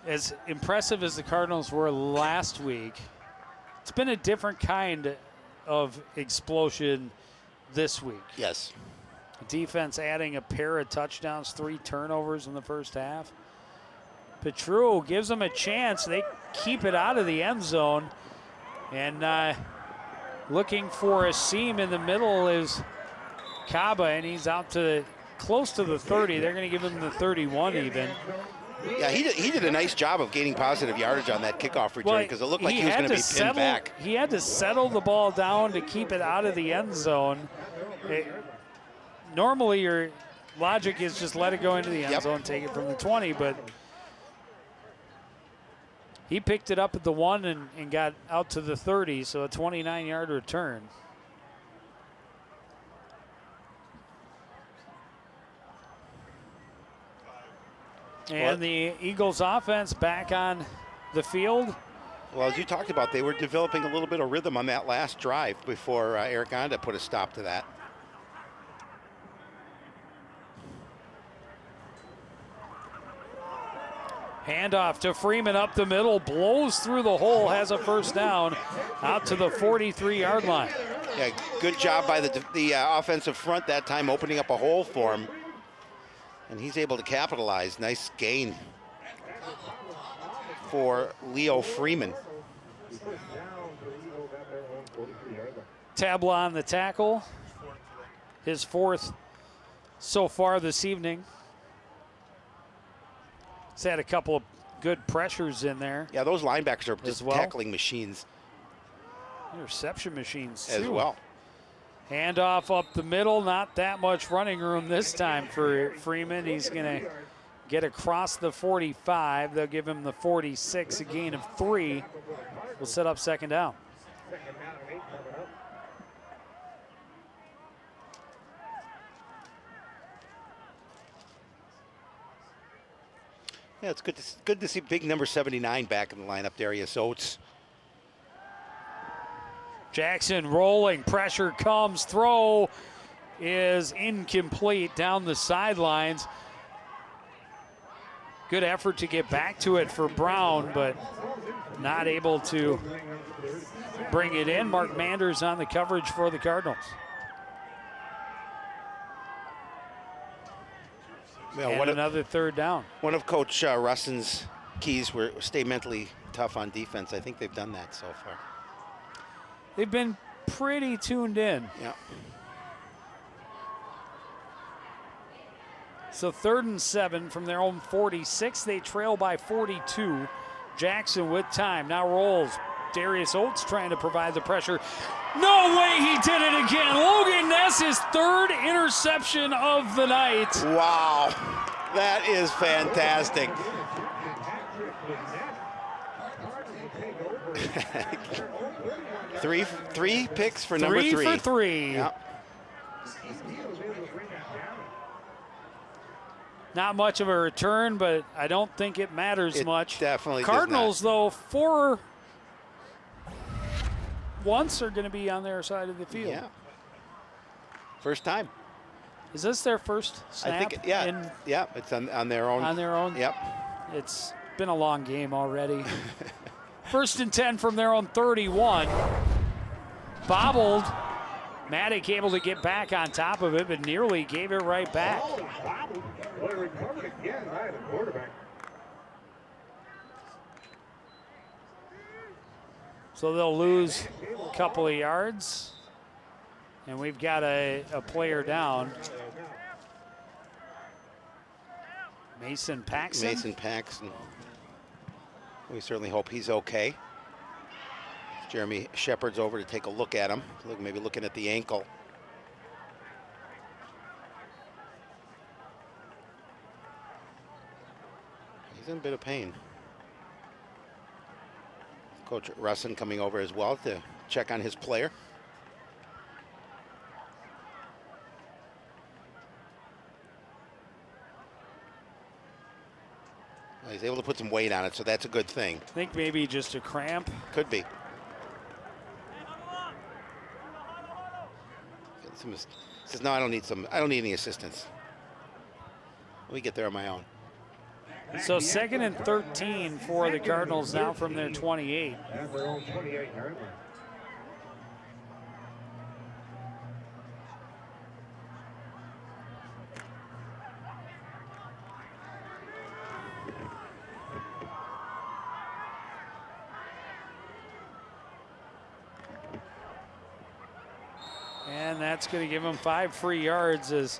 As impressive as the Cardinals were last week, it's been a different kind of explosion this week. Yes. Defense adding a pair of touchdowns, 3 turnovers in the first half. Petru gives them a chance. They keep it out of the end zone. And looking for a seam in the middle is Kaba, and he's out to close to the 30. They're going to give him the 31 even. Yeah, he did a nice job of gaining positive yardage on that kickoff return because it looked like he was going to be pinned back. He had to settle the ball down to keep it out of the end zone. Normally your logic is just let it go into the end zone, take it from the 20, but he picked it up at the 1 and got out to the 30, so a 29-yard return. And the Eagles offense back on the field. Well, as you talked about, they were developing a little bit of rhythm on that last drive before Eric Onda put a stop to that. Handoff to Freeman up the middle, blows through the hole, has a first down out to the 43-yard line. Yeah, good job by the offensive front that time, opening up a hole for him. And he's able to capitalize. Nice gain for Leo Freeman. Tabla on the tackle. His 4th so far this evening. He's had a couple of good pressures in there. Yeah, those linebackers are just tackling machines. Interception machines, as well. Handoff up the middle, not that much running room this time for Freeman. He's going to get across the 45. They'll give him the 46, a gain of 3. We'll set up second down. Yeah, it's good to see big number 79 back in the lineup, Darius Oates. Jackson rolling, pressure comes, throw is incomplete down the sidelines. Good effort to get back to it for Brown, but not able to bring it in. Mark Manders on the coverage for the Cardinals. Well, and another third down. One of Coach Russon's keys were stay mentally tough on defense. I think they've done that so far. They've been pretty tuned in. Yeah. So 3rd and 7 from their own 46. They trail by 42. Jackson with time. Now rolls. Darius Oates trying to provide the pressure. No way he did it again. Logan Ness, his 3rd interception of the night. Wow. That is fantastic. Three picks for number 3. 3 for 3. Yep. Not much of a return, but I don't think it matters much. Definitely Cardinals, though, 4 once are going to be on their side of the field. Yeah. First time. Is this their first snap? I think, yeah, it's on their own. On their own? Yep. It's been a long game already. 1st and 10 from their own 31. Bobbled. Maddock able to get back on top of it, but nearly gave it right back. Well, recovered again by the quarterback. So they'll lose a couple of yards. And we've got a player down. Mason Paxson. Mason Paxson. We certainly hope he's okay. Jeremy Shepard's over to take a look at him. Maybe looking at the ankle. He's in a bit of pain. Coach Russin coming over as well to check on his player. He's able to put some weight on it, so that's a good thing. I think maybe just a cramp. Could be. Says no, I don't need any assistance. We get there on my own. So 2nd and 13 for the Cardinals now from their 28. At their own 28-yard line. And that's going to give him 5 free yards as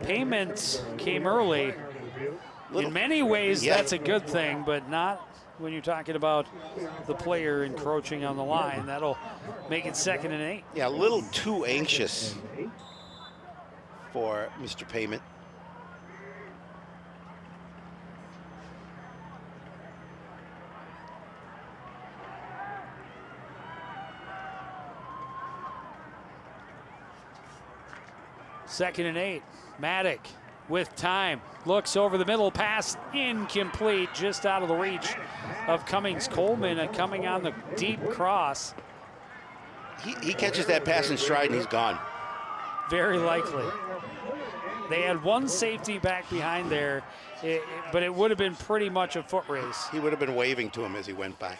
payments came early. In many ways, that's a good thing, but not when you're talking about the player encroaching on the line. That'll make it 2nd and 8. Yeah, a little too anxious for Mr. Payment. Second and 8. Maddock with time. Looks over the middle. Pass incomplete. Just out of the reach of Cummings Coleman. And coming on the deep cross. He catches that pass in stride and he's gone. Very likely. They had one safety back behind there, but it would have been pretty much a foot race. He would have been waving to him as he went by.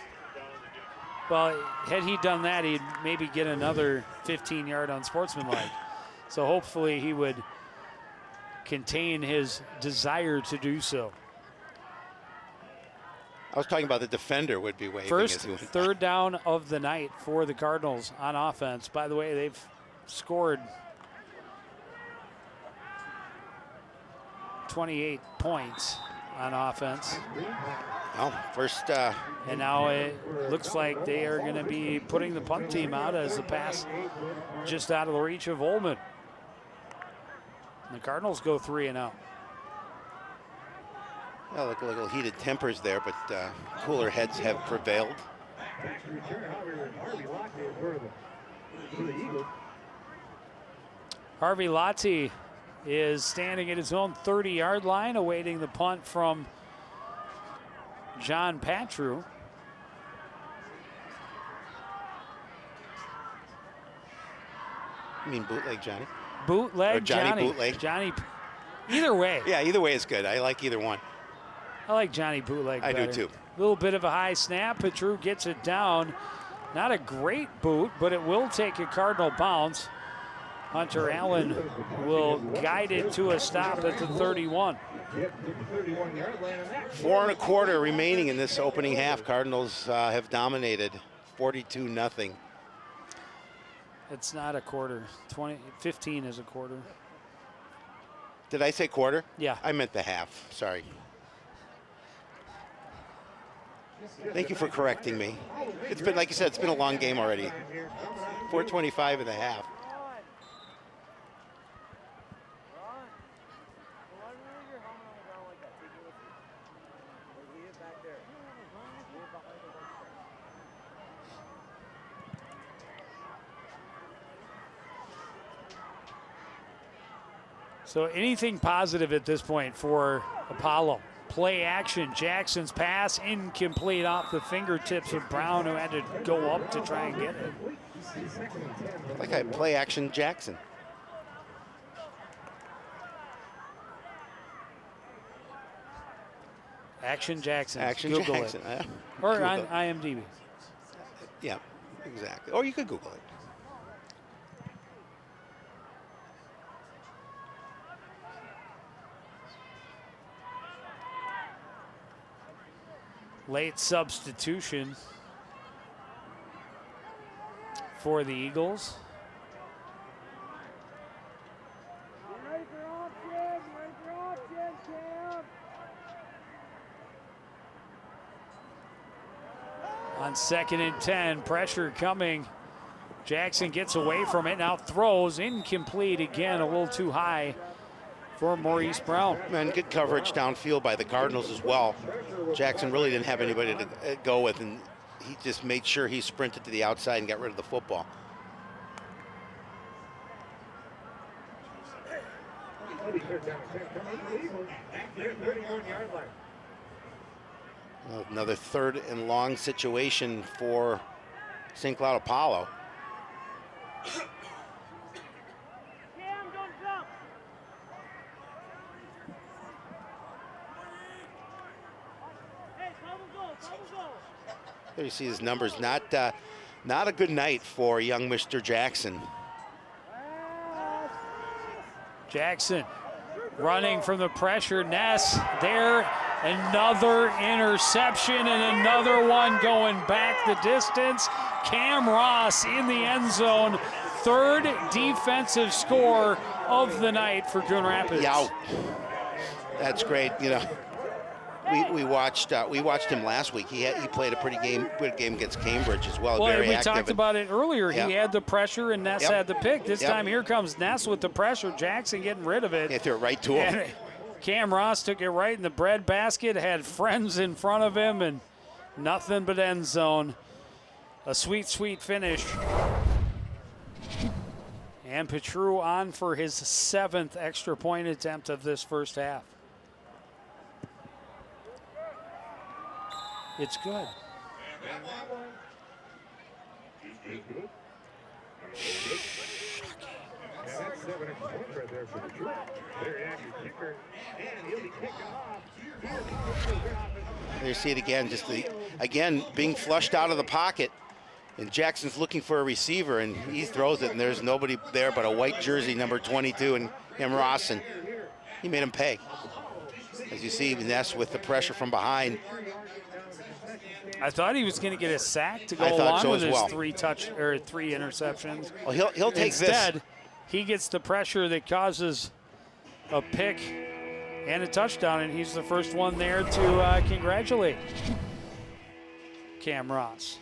Well, had he done that, he'd maybe get another 15-yard unsportsmanlike. So hopefully he would contain his desire to do so. I was talking about the defender would be waving. First as he went third down of the night for the Cardinals on offense. By the way, they've scored 28 points on offense. Well, first. And now it looks like they are going to be putting the punt team out as the pass just out of the reach of Ullman. The Cardinals go 3-0. Well, look a little heated tempers there, but cooler heads have prevailed. Harvey Lottie is standing at his own 30-yard line, awaiting the punt from John Patru. You mean bootleg Johnny? Bootleg or Johnny. Johnny. Bootleg. Johnny. Either way. Yeah, either way is good. I like either one. I like Johnny Bootleg better. I do too. A little bit of a high snap. Patru gets it down. Not a great boot, but it will take a Cardinal bounce. Hunter Allen will guide it to a stop at the 31. 4 1/4 remaining in this opening half. Cardinals have dominated 42-0. It's not a quarter. 15 is a quarter. Did I say quarter? Yeah. I meant the half. Sorry. Thank you for correcting me. It's been, like you said, it's been a long game already. 4:25 and a half. So anything positive at this point for Apollo? Play action. Jackson's pass incomplete off the fingertips of Brown, who had to go up to try and get it. Like I play action Jackson. Action Jackson. Action Google Jackson. it. Or Google on it. IMDb. Yeah, exactly. Or you could Google it. Late substitution for the Eagles. On 2nd and 10, pressure coming. Jackson gets away from it, now throws, incomplete again, a little too high for Maurice Brown. And good coverage downfield by the Cardinals as well. Jackson really didn't have anybody to go with, and he just made sure he sprinted to the outside and got rid of the football. Another 3rd and long situation for St. Cloud Apollo. There you see his numbers. Not a good night for young Mr. Jackson. Jackson running from the pressure. Ness there. Another interception and another one going back the distance. Cam Ross in the end zone. 3rd defensive score of the night for Coon Rapids. Yeah, that's great. You know, we watched him last week. He played a pretty good game against Cambridge as well. Well, very we active. talked about it earlier. Yep. He had the pressure and Ness Yep. had the pick. This Yep. time here comes Ness with the pressure. Jackson getting rid of it. They threw it right to him. And Cam Ross took it right in the bread basket, had friends in front of him, and nothing but end zone. A sweet, sweet finish. And Petru on for his 7th extra point attempt of this first half. It's good. There you see it again, just again being flushed out of the pocket, and Jackson's looking for a receiver, and he throws it, and there's nobody there but a white jersey, number 22, and Cam Ross, and he made him pay. As you see, Ness with the pressure from behind. I thought he was going to get a sack to go I thought along so with as his well. 3 interceptions. Well, he'll take Instead, this. he gets the pressure that causes a pick and a touchdown, and he's the first one there to congratulate Cam Ross.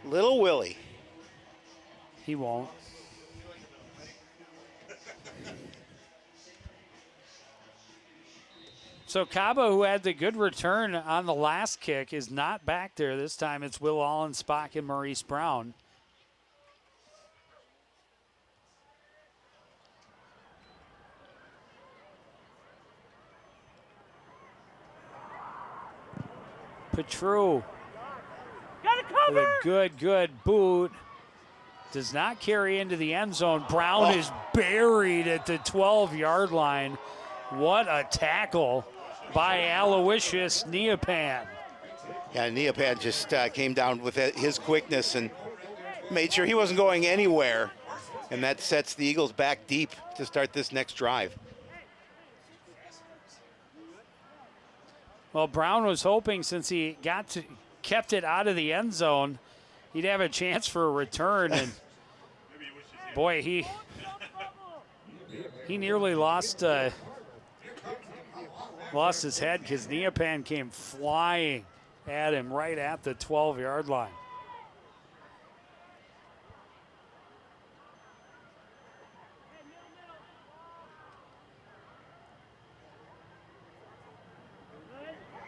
Little Willie. He won't. So Cabo, who had the good return on the last kick, is not back there. This time it's Will Allensbach and Maurice Brown. Petru with a good boot. Does not carry into the end zone. Brown is buried at the 12-yard line. What a tackle by Aloysius Neopan. Yeah, Neopan just came down with his quickness and made sure he wasn't going anywhere. And that sets the Eagles back deep to start this next drive. Well, Brown was hoping, since he kept it out of the end zone, he'd have a chance for a return. And boy, he nearly lost his head, because Neopan came flying at him right at the 12-yard line.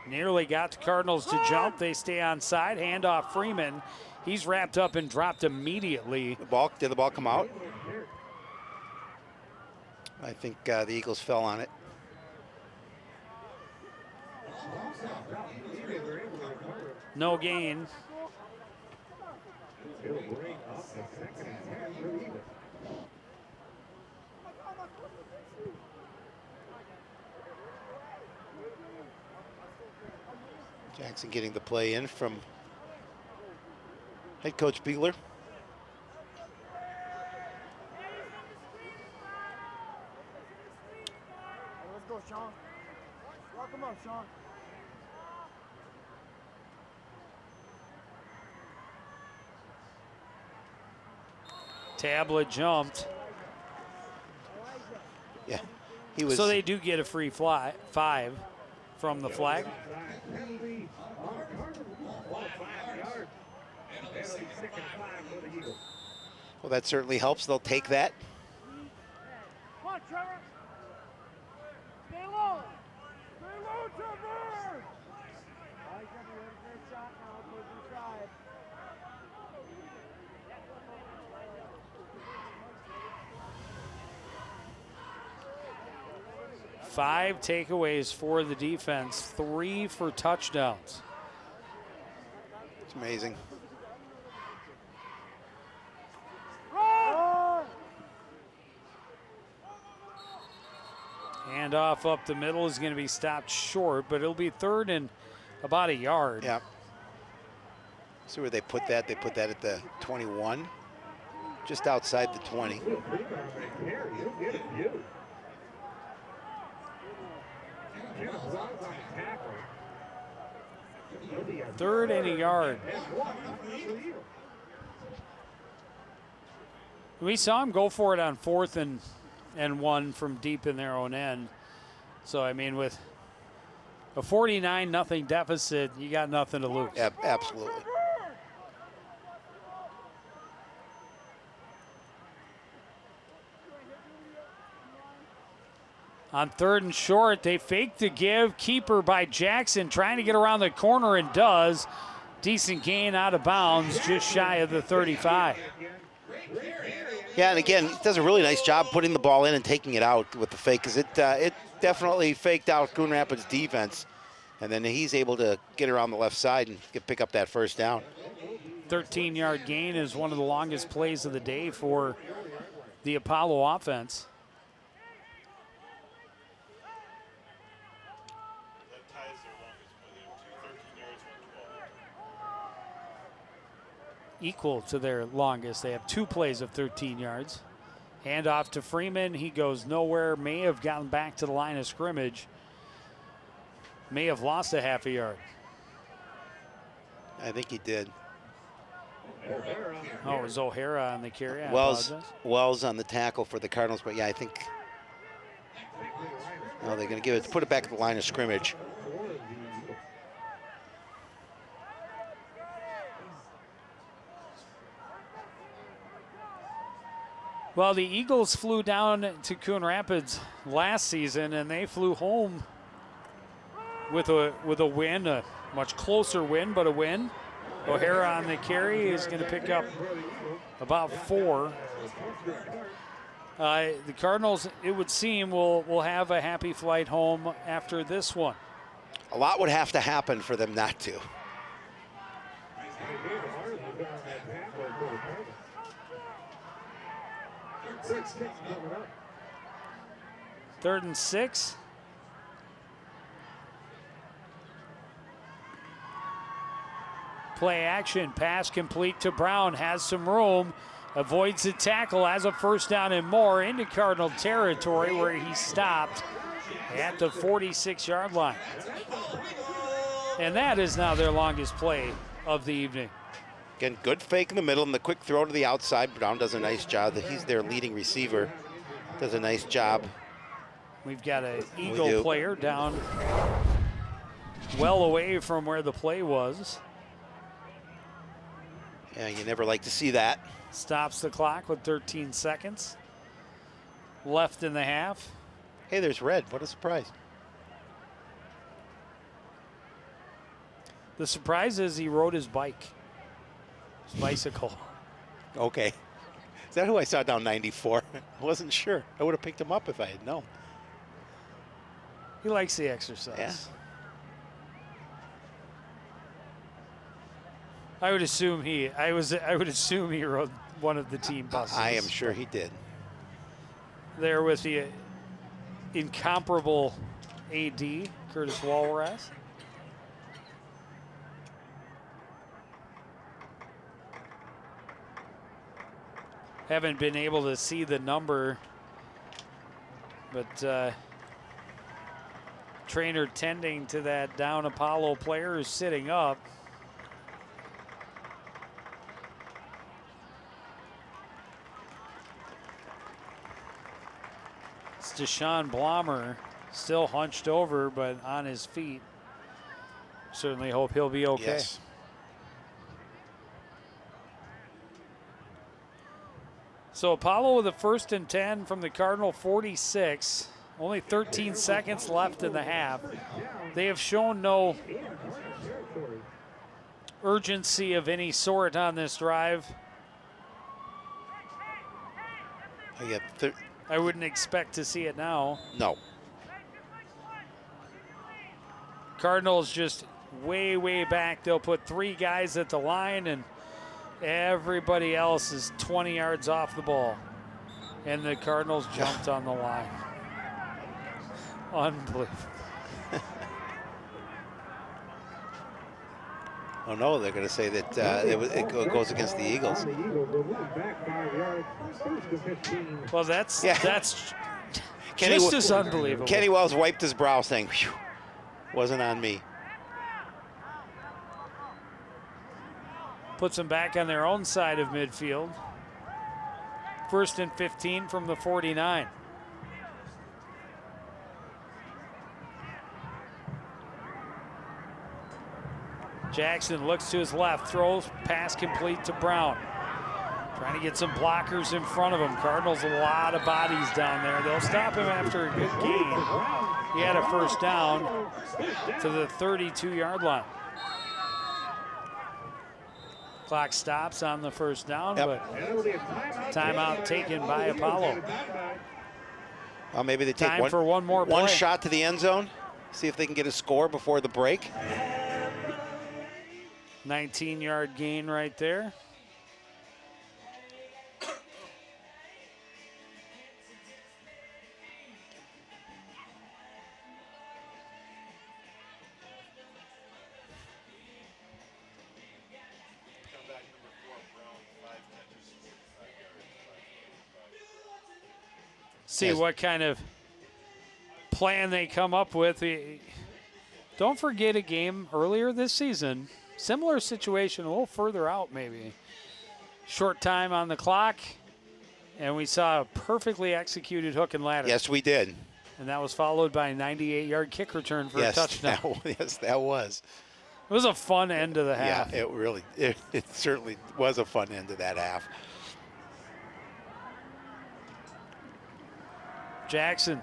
Nearly got the Cardinals to jump. They stay on side. Handoff Freeman. He's wrapped up and dropped immediately. Did the ball come out? I think the Eagles fell on it. No gain. It'll bring up the second and 10 for the Eagles. Jackson getting the play in from head coach Beegler. Let's go, Sean. Lock him up, Sean. Tablet jumped. Yeah, he was. So they do get a free 5 from the flag. Penalty on Cardinals. Ball 5 yards. Penalty 2nd and 5 for the Eagles. Well, that certainly helps. They'll take that. Come on, Trevor. Stay low. Stay low, Trevor. All right, Trevor, you have a great shot now. Go inside. 5 takeaways for the defense, 3 for touchdowns. It's amazing. Handoff up the middle is going to be stopped short, but it'll be 3rd and about a yard. Yeah. See where they put that? They put that at the 21, just outside the 20. Third and a yard. We saw him go for it on 4th and 1 from deep in their own end. So, I mean, with a 49-0 deficit, you got nothing to lose. Absolutely. On 3rd and short, they fake the give. Keeper by Jackson trying to get around the corner and does. Decent gain out of bounds, just shy of the 35. Yeah, and again, he does a really nice job putting the ball in and taking it out with the fake, because it definitely faked out Coon Rapids' defense. And then he's able to get around the left side and pick up that first down. 13-yard gain is one of the longest plays of the day for the Apollo offense. Equal to their longest. They have 2 plays of 13 yards. Hand off to Freeman. He goes nowhere. May have gotten back to the line of scrimmage. May have lost a half a yard. I think he did. Oh, it was O'Hara on the carry. I Wells apologize. on the tackle for the Cardinals, but yeah, I think. Oh, they're going to put it back at the line of scrimmage. Well, the Eagles flew down to Coon Rapids last season, and they flew home with a win, a much closer win, but a win. O'Hara on the carry is going to pick up about 4. The Cardinals, it would seem, will have a happy flight home after this one. A lot would have to happen for them not to. 3rd and 6. Play action, pass complete to Brown, has some room, avoids the tackle, has a first down and more into Cardinal territory where he stopped at the 46-yard line. And that is now their longest play of the evening. Again, good fake in the middle and the quick throw to the outside. Brown does a nice job. He's their leading receiver. Does a nice job. We've got an Eagle player down well away from where the play was. Yeah, you never like to see that. Stops the clock with 13 seconds left in the half. Hey, there's Red. What a surprise. The surprise is he rode his bike. His bicycle. Okay. Is that who I saw down 94? I wasn't sure. I would have picked him up if I had known. He likes the exercise. Yeah. I would assume he rode one of the team buses. I am sure he did. There with the incomparable AD, Curtis Walras. Haven't been able to see the number, but trainer tending to that down Apollo player who's sitting up. It's Deshaun Blommer, still hunched over, but on his feet. Certainly hope he'll be okay. Yes. So Apollo with a 1st and 10 from the Cardinal 46. Only 13 seconds left in the half. They have shown no urgency of any sort on this drive. I wouldn't expect to see it now. No. Cardinals just way, way back. They'll put 3 guys at the line, and everybody else is 20 yards off the ball. And the Cardinals jumped on the line. Unbelievable. Oh no, they're going to say that it goes against the Eagles. Well, that's Kenny, just as unbelievable. Kenny Wells wiped his brow saying, "Phew, wasn't on me." Puts them back on their own side of midfield. 1st and 15 from the 49. Jackson looks to his left, throws, pass complete to Brown. Trying to get some blockers in front of him. Cardinals, a lot of bodies down there. They'll stop him after a good gain. He had a 1st down to the 32-yard line. Clock stops on the 1st down, but timeout taken by Apollo. Well, maybe they take Time for one more play. One shot to the end zone, see if they can get a score before the break. 19-yard gain right there. See what kind of plan they come up with. Don't forget a game earlier this season. Similar situation, a little further out maybe. Short time on the clock, and we saw a perfectly executed hook and ladder. Yes, we did. And that was followed by a 98-yard kick return for a touchdown. Yes, that was. It was a fun end of the half. Yeah, it certainly was a fun end of that half. Jackson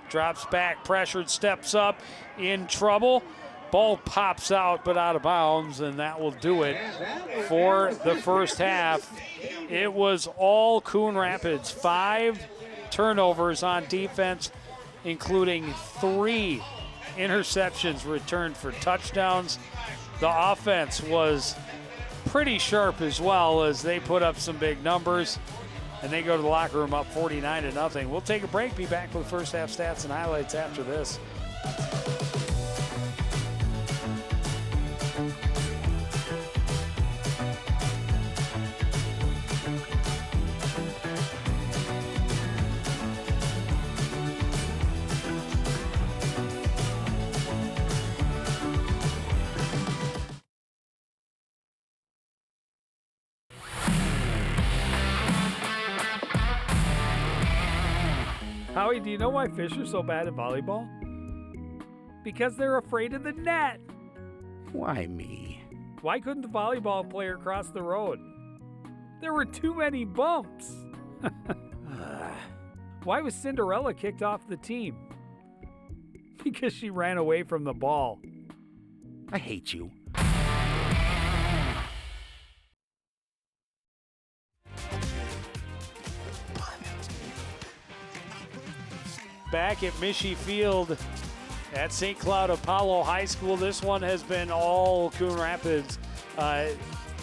drops back, pressured, steps up, in trouble. Ball pops out, but out of bounds, and that will do it for the 1st half. It was all Coon Rapids. 5 turnovers on defense, including 3 interceptions returned for touchdowns. The offense was pretty sharp as well, as they put up some big numbers, and they go to the locker room up 49-0. We'll take a break, be back with 1st half stats and highlights after this. Howie, do you know why fish are so bad at volleyball? Because they're afraid of the net. Why me? Why couldn't the volleyball player cross the road? There were too many bumps. Why was Cinderella kicked off the team? Because she ran away from the ball. I hate you. Back at Michie Field at St. Cloud Apollo High School. This one has been all Coon Rapids.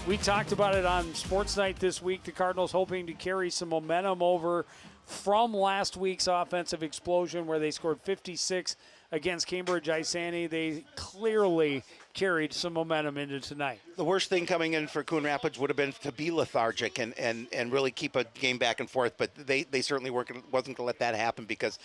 We talked about it on Sports Night this week. The Cardinals hoping to carry some momentum over from last week's offensive explosion where they scored 56 against Cambridge Isani. They clearly carried some momentum into tonight. The worst thing coming in for Coon Rapids would have been to be lethargic and really keep a game back and forth, but they certainly wasn't going to let that happen because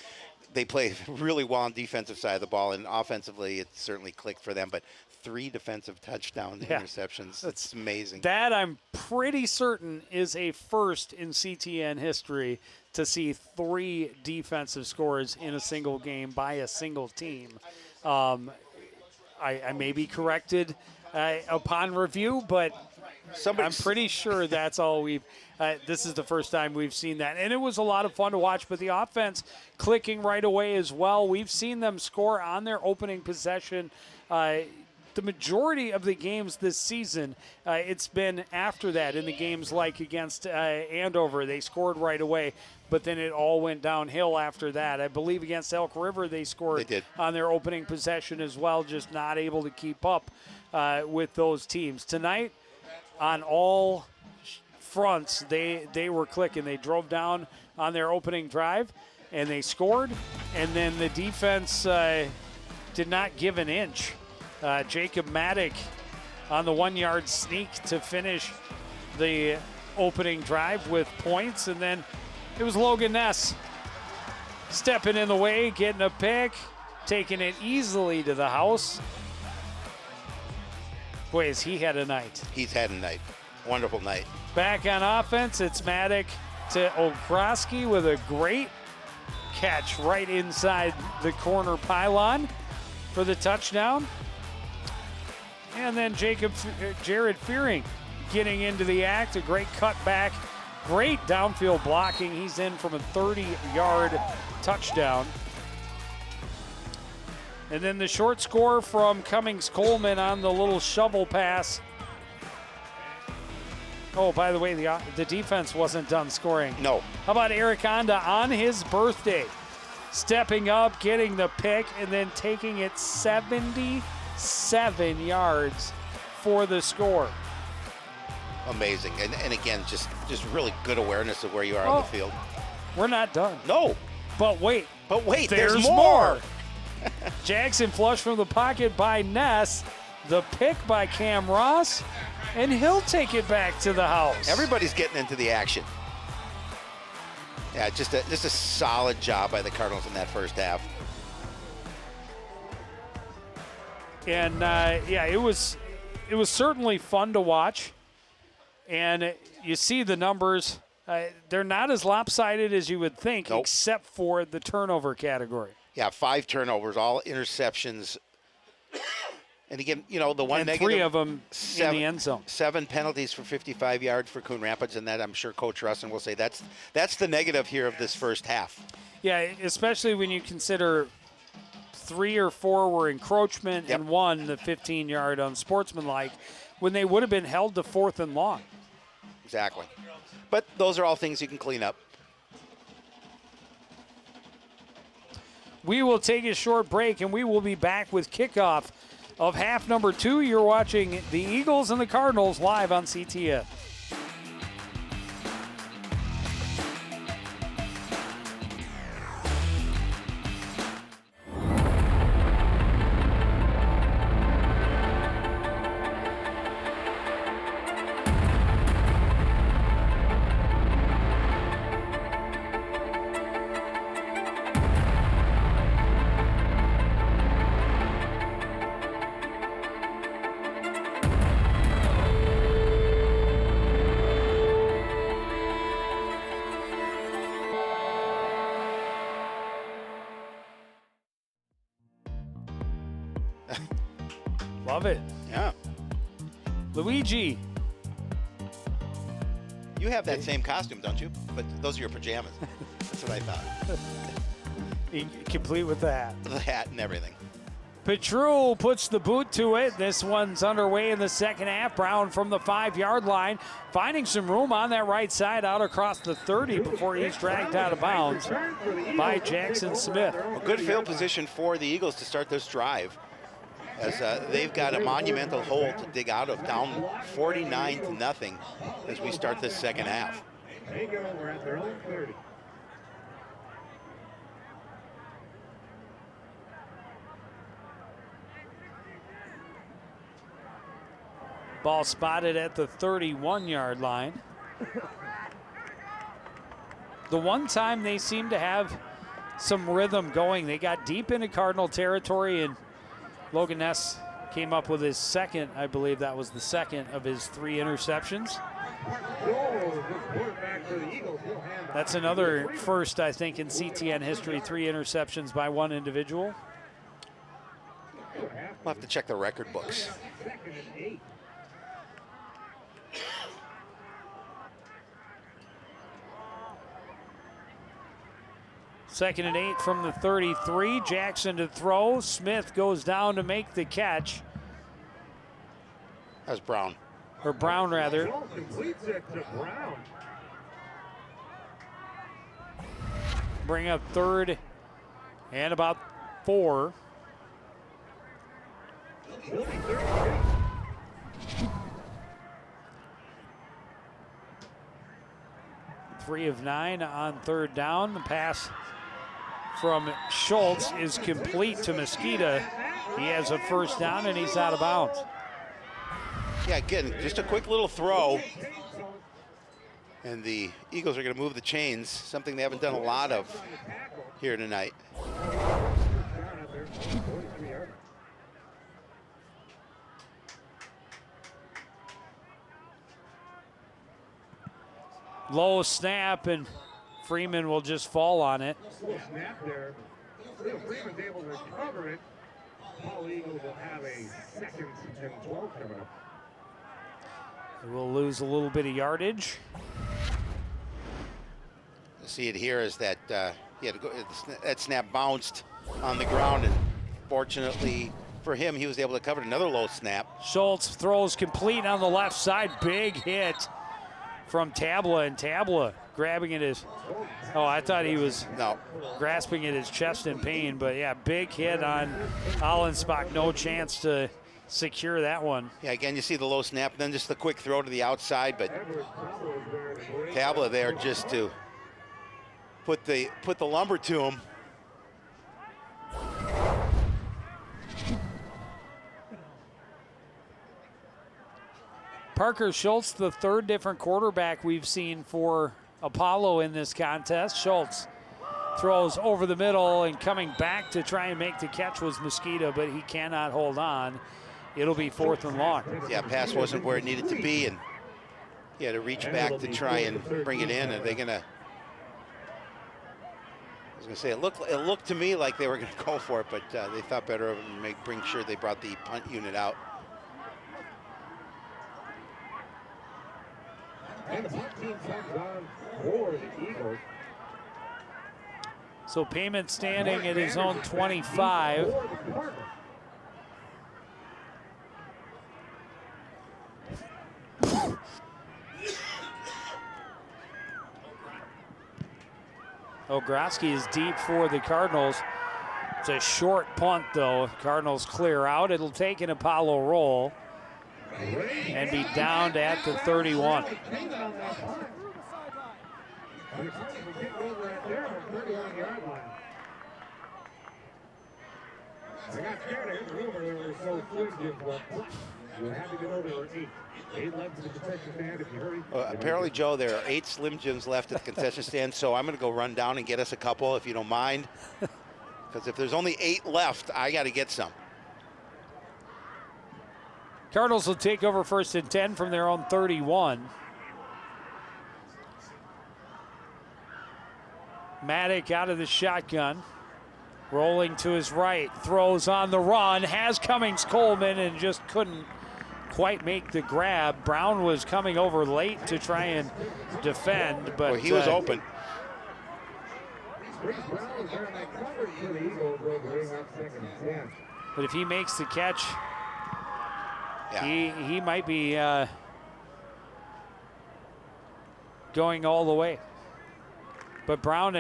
they play really well on the defensive side of the ball, and offensively it certainly clicked for them. But 3 defensive touchdowns, interceptions. It's amazing. That, I'm pretty certain, is a first in CTN history to see 3 defensive scores in a single game by a single team. I may be corrected upon review, but I'm pretty sure that's all we've this is the first time we've seen that. And it was a lot of fun to watch, but the offense clicking right away as well. We've seen them score on their opening possession. The majority of the games this season, it's been after that in the games like against Andover. They scored right away, but then it all went downhill after that. I believe against Elk River they scored on their opening possession as well, just not able to keep up with those teams. Tonight, on all fronts, they were clicking. They drove down on their opening drive, and they scored, and then the defense did not give an inch. Jacob Maddock on the 1-yard sneak to finish the opening drive with points. And then it was Logan Ness stepping in the way, getting a pick, taking it easily to the house. Boy, has he had a night. He's had a night. Wonderful night. Back on offense, it's Maddock to Okraski with a great catch right inside the corner pylon for the touchdown. And then Jared Fearing getting into the act, a great cutback, great downfield blocking. He's in from a 30-yard touchdown. And then the short score from Cummings-Coleman on the little shovel pass. Oh, by the way, the defense wasn't done scoring. No. How about Eric Onda on his birthday, stepping up, getting the pick, and then taking it 77 yards for the score. Amazing. And again, just really good awareness of where you are on the field. We're not done. No. But wait, there's more. Jackson flush from the pocket by Ness. The pick by Cam Ross, and he'll take it back to the house. Everybody's getting into the action. Yeah, just a solid job by the Cardinals in that first half. And it was certainly fun to watch. And you see the numbers; they're not as lopsided as you would think, except for the turnover category. Yeah, 5 turnovers, all interceptions. And again, the one negative. 3 of them in the end zone. 7 penalties for 55 yards for Coon Rapids, and that I'm sure Coach Russin will say that's the negative here of this first half. Yeah, especially when you consider 3 or 4 were encroachment and 1 the 15-yard unsportsmanlike, when they would have been held to 4th and long. Exactly. But those are all things you can clean up. We will take a short break, and we will be back with kickoff of half number 2. You're watching the Eagles and the Cardinals live on CTN. Love it. Yeah. Luigi. You have that same costume, don't you? But those are your pajamas. That's what I thought. Complete with the hat. The hat and everything. Petrul puts the boot to it. This one's underway in the second half. Brown from the 5-yard line, finding some room on that right side out across the 30 before he's dragged out of bounds by Jackson Smith. A good field position for the Eagles to start this drive. as they've got a monumental hole to dig out of, down 49-0 as we start this second half. They go over at their own 30. Ball spotted at the 31-yard line. The one time they seem to have some rhythm going, they got deep into Cardinal territory, and Logan Ness came up with his second, I believe that was the second of his 3 interceptions. That's another first, I think, in CTN history, 3 interceptions by one individual. We'll have to check the record books. Second and 8 from the 33. Jackson to throw. Smith goes down to make the catch. That's Brown. Or Brown, rather. Completes it to Brown. Bring up 3rd and about 4. He'll be 33. 3 of 9 on 3rd down. The pass from Schultz is complete to Mosqueda. He has a first down and he's out of bounds. Yeah, again, just a quick little throw. And the Eagles are going to move the chains, something they haven't done a lot of here tonight. Low snap, and Freeman will just fall on it. Snap there. Freeman's able to cover it. All Eagles will have a 2nd and 12 coming up. We'll lose a little bit of yardage. You see it here is that he had to go, that snap bounced on the ground, and fortunately for him, he was able to cover another low snap. Schultz throws complete on the left side. Big hit from Tabla, and Tabla grabbing at his, oh, I thought he was grasping at his chest in pain, but yeah, big hit on Allenspach. No chance to secure that one. Yeah, again, you see the low snap, then just the quick throw to the outside, but Tabla there just to put the lumber to him. Parker Schultz, the 3rd different quarterback we've seen for Apollo in this contest. Schultz throws over the middle, and coming back to try and make the catch was Mosqueda, but he cannot hold on. It'll be 4th and long. Yeah, pass wasn't where it needed to be, and he had to reach back to try and bring it in. Are they gonna? I was gonna say it looked to me like they were gonna go for it, but they thought better of it and bring sure they brought the punt unit out. And the punt team comes on for the Eagles. So Payment standing at his own 25. Ogroski is deep for the Cardinals. It's a short punt, though. Cardinals clear out. It'll take an Apollo roll and be downed at the 31. I got scared. I heard the rumor there were so flimsy, but you had to get over there were 8. 8 left to the concession stand if you hurry. Apparently, Joe, there are 8 Slim Jims left at the concession stand, so I'm going to go run down and get us a couple, if you don't mind. Because if there's only 8 left, I got to get some. Cardinals will take over 1st and 10 from their own 31. Maddock out of the shotgun. Rolling to his right, throws on the run, has Cummings Coleman, and just couldn't quite make the grab. Brown was coming over late to try and defend, but well, he was open. But if he makes the catch, yeah, he might be going all the way. But Brown,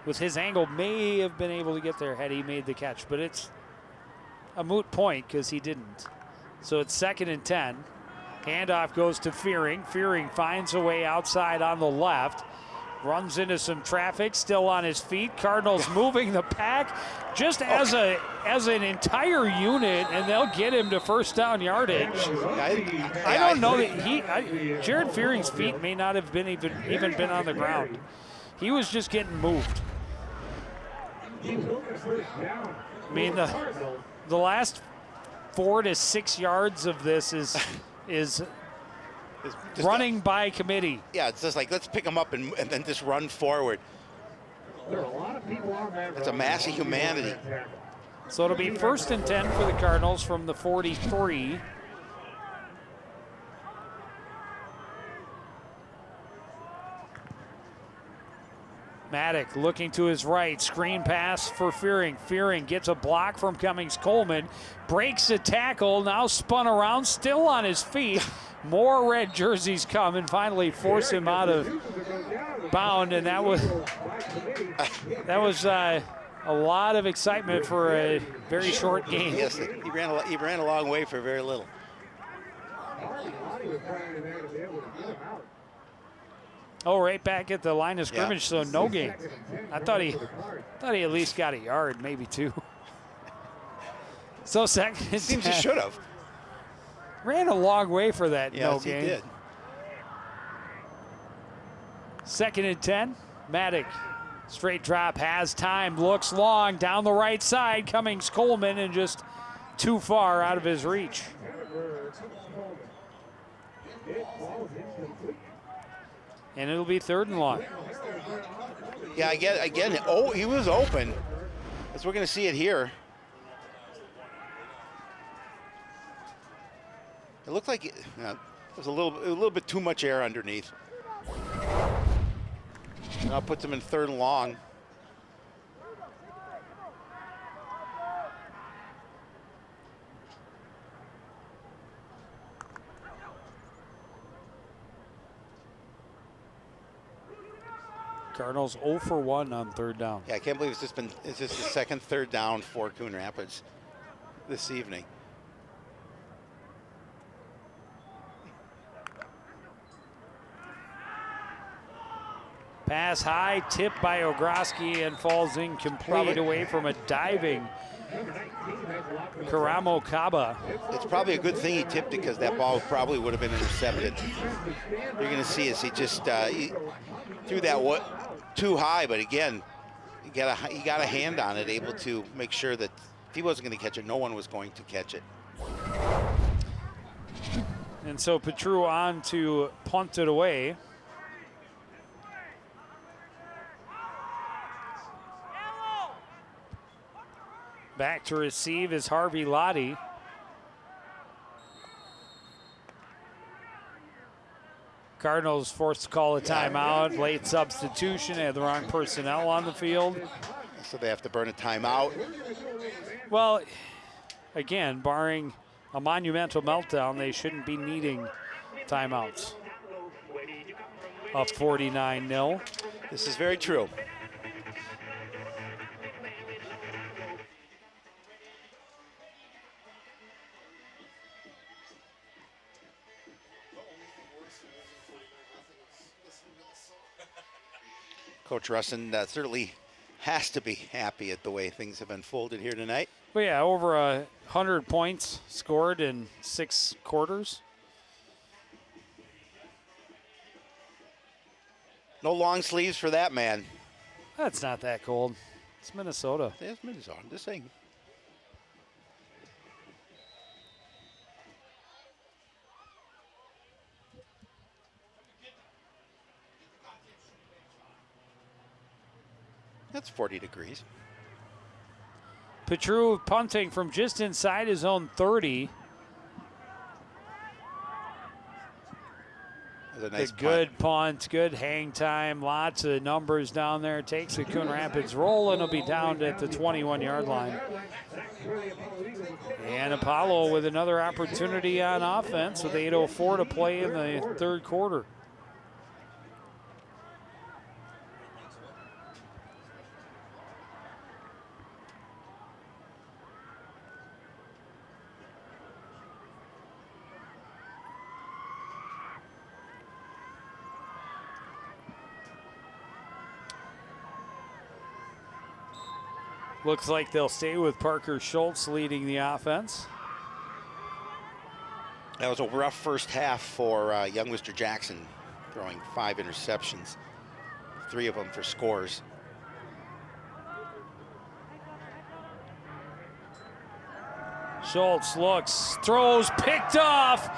with his angle, may have been able to get there had he made the catch. But it's a moot point because he didn't. So it's 2nd and 10. Handoff goes to Fearing. Fearing finds a way outside on the left. Runs into some traffic, still on his feet. Cardinals moving the pack just as an entire unit, and they'll get him to first down yardage. I don't know that Jared Fearing's feet may not have been even been on the ground. He was just getting moved. I mean, the last 4 to 6 yards of this is running by committee. Yeah, it's just like, let's pick them up and then just run forward. There are a lot of people on that. It's a mass of humanity. So it'll be 1st and 10 for the Cardinals from the 43. Maddock looking to his right, screen pass for Fearing. Fearing gets a block from Cummings-Coleman, breaks a tackle, now spun around, still on his feet. More red jerseys come and finally force him out of bound, and that was a lot of excitement for a very short game. Yes, he ran a long way for very little. Oh, right back at the line of scrimmage, so no gain. I thought he at least got a yard, maybe 2. So 2nd and Seems 10. he should have. Ran a long way for that no Yes, he gain. did. 2nd and 10. Maddock, straight drop, has time, looks long, down the right side. Cummings-Coleman, and just too far out of his reach. And it'll be 3rd and long. Yeah, again. Oh, he was open. As we're going to see it here. It looked like it was a little bit too much air underneath. Now puts him in 3rd and long. Cardinals 0 for 1 on 3rd down. Yeah, I can't believe it's just the second 3rd down for Coon Rapids this evening. Pass high, tipped by Ogroski and falls incomplete away from a diving Karamo Kaba. It's probably a good thing he tipped it because that ball probably would have been intercepted. You're going to see is he just he threw that too high, but again, he got a hand on it, able to make sure that if he wasn't going to catch it, no one was going to catch it. And so Petru on to punt it away. Back to receive is Harvey Lottie. Cardinals forced to call a timeout. Late substitution. They had the wrong personnel on the field. So they have to burn a timeout. Well, again, barring a monumental meltdown, they shouldn't be needing timeouts. Up 49-0. This is very true. Coach Russin certainly has to be happy at the way things have unfolded here tonight. Well, yeah, over 100 points scored in 6 quarters. No long sleeves for that man. That's not that cold. It's Minnesota. It's Minnesota. I'm just saying. That's 40 degrees. Petru punting from just inside his own 30. That's a nice good punt, good hang time, lots of numbers down there. Takes the Coon Rapids roll, and he'll be down at the 21-yard line. And Apollo with another opportunity on offense with 8:04 to play in the 3rd quarter. Looks like they'll stay with Parker Schultz leading the offense. That was a rough first half for young Mr. Jackson, throwing 5 interceptions, 3 of them for scores. Schultz looks, throws, picked off.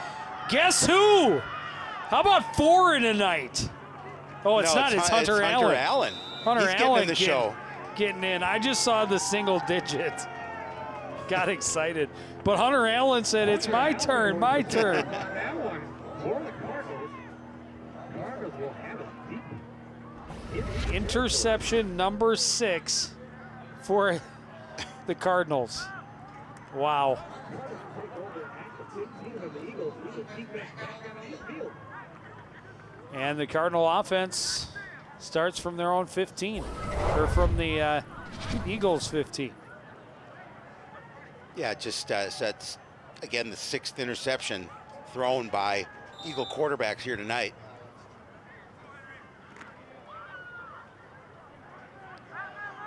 Guess who? How about 4 in a night? Oh, it's not. It's Hunter Allen. Hunter He's Allen getting in the show. Getting in. I just saw the single digit. Got excited. But Hunter Allen said, it's my turn, my turn. That one for the Cardinals. Cardinals will have it deep. Interception number 6 for the Cardinals. Wow. And the Cardinal offense starts from their own 15, or from the Eagles 15. Yeah, just that's, again, the 6th interception thrown by Eagle quarterbacks here tonight.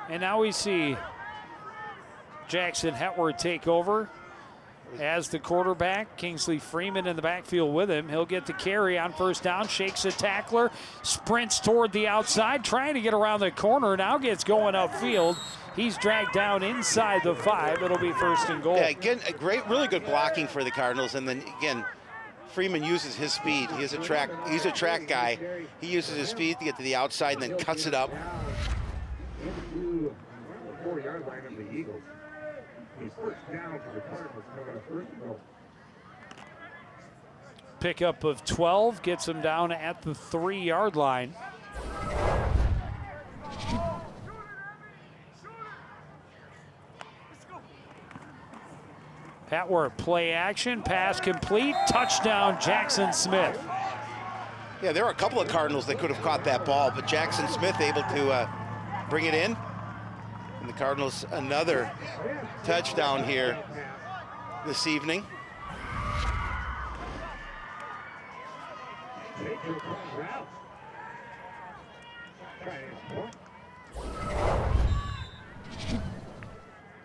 And now we see Jackson Hetward take over as the quarterback. Kingsley Freeman in the backfield with him. He'll get the carry on first down, shakes a tackler, sprints toward the outside, trying to get around the corner, now gets going upfield. He's dragged down inside the 5. It'll be 1st and goal. Yeah, again, a great, really good blocking for the Cardinals. And then again, Freeman uses his speed. He's a track guy. He uses his speed to get to the outside and then cuts it up. Into the 4-yard line of the Eagles. He's first down for the Cardinals coming up 1st and goal. Pickup of 12 gets him down at the 3-yard line. Hetward, play action, pass complete, touchdown Jackson Smith. Yeah, there are a couple of Cardinals that could have caught that ball, but Jackson Smith able to bring it in. And the Cardinals another touchdown here this evening.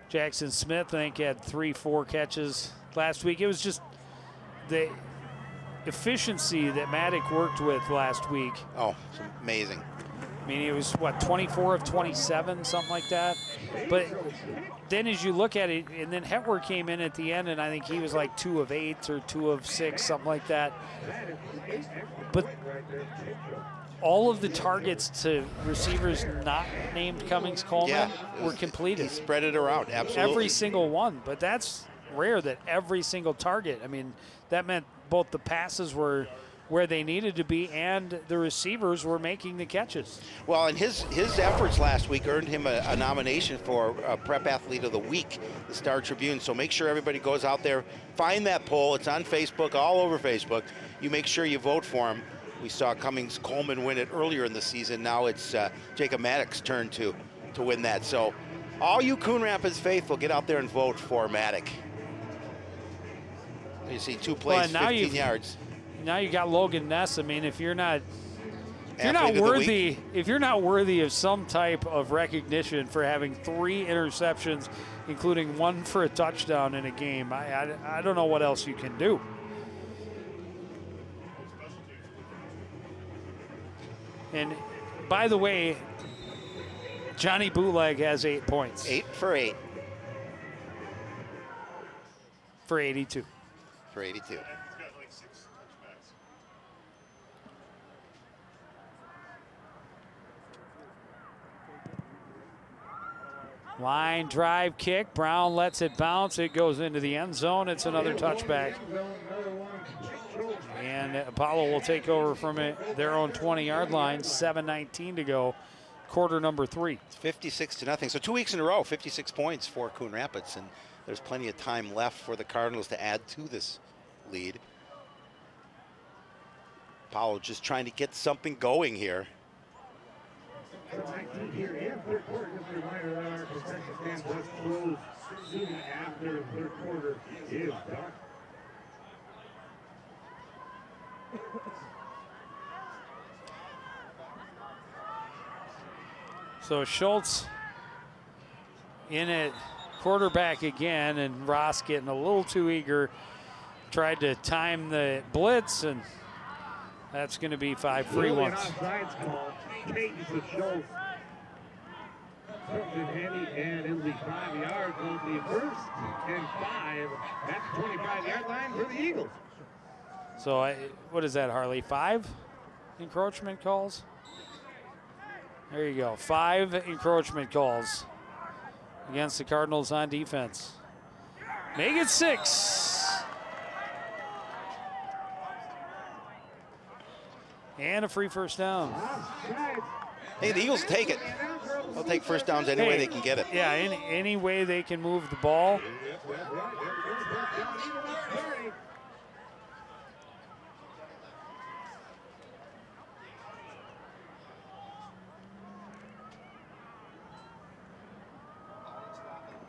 Jackson Smith, I think, had 3-4 catches last week. It was just the efficiency that Maddock worked with last week. Oh, it's amazing. I mean, it was, what, 24 of 27, something like that? But then as you look at it, and then Hetward came in at the end, and I think he was like 2 of 8 or 2 of 6, something like that. But all of the targets to receivers not named Cummings Coleman were completed. He spread it around, absolutely. Every single one, but that's rare that every single target. I mean, that meant both the passes were where they needed to be and the receivers were making the catches. Well, and his efforts last week earned him a nomination for Prep Athlete of the Week, the Star Tribune. So make sure everybody goes out there, find that poll. It's on Facebook, all over Facebook. You make sure you vote for him. We saw Cummings Coleman win it earlier in the season. Now it's Jacob Maddock's turn to win that. So all you Coon Rapids faithful, get out there and vote for Maddock. You see 2 plays, 15 yards. Now you got Logan Ness. I mean, if you're not worthy of some type of recognition for having 3 interceptions, including 1 for a touchdown in a game, I don't know what else you can do. And by the way, Johnny Bootleg has 8 points. 8 for 8. For 82. For 82. Line drive kick. Brown lets it bounce. It goes into the end zone. It's another touchback. And Apollo will take over from their own 20-yard line. 7:19 to go. Quarter number 3. 56-0. So 2 weeks in a row, 56 points for Coon Rapids. And there's plenty of time left for the Cardinals to add to this lead. Apollo just trying to get something going here. So Schultz in at quarterback again, and Ross getting a little too eager. Tried to time the blitz, and that's going to be 5 free Early ones. offsides call. Changes to Schultz. Something handy, and it'll be 5 yards. It'll be 1st and 5 at the 25-yard line for the Eagles. So what is that, Harley? 5 encroachment calls? There you go. 5 encroachment calls against the Cardinals on defense. Make it 6. And a free first down. Hey, the Eagles take it. They'll take first downs any way they can get it. Yeah, any way they can move the ball.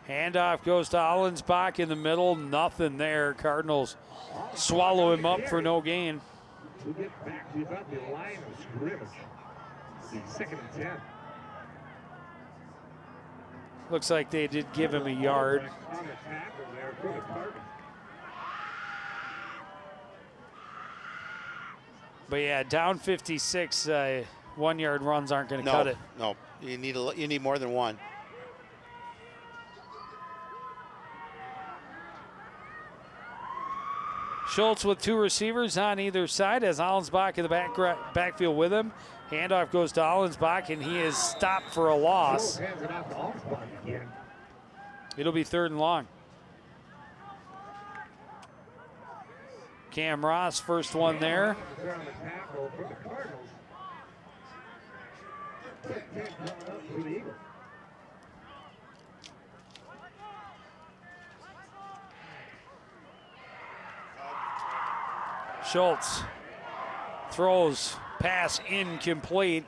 Handoff goes to Allensbach in the middle. Nothing there. Cardinals swallow him up for no gain. We get back to about the line of scrimmage. The 2nd and 10. Looks like they did give him a yard. On the tackle there for the Cardinals. But yeah, down 56, 1-yard runs aren't going to cut it. No, you need more than one. Schultz with 2 receivers on either side, has Allensbach in the backfield with him. Handoff goes to Allensbach, and he is stopped for a loss. Hands it off to Allensbach again. It'll be 3rd and long. Cam Ross, first one there. They're on the tackle for the Cardinals. 10 coming up for the Eagles. Schultz throws, pass incomplete.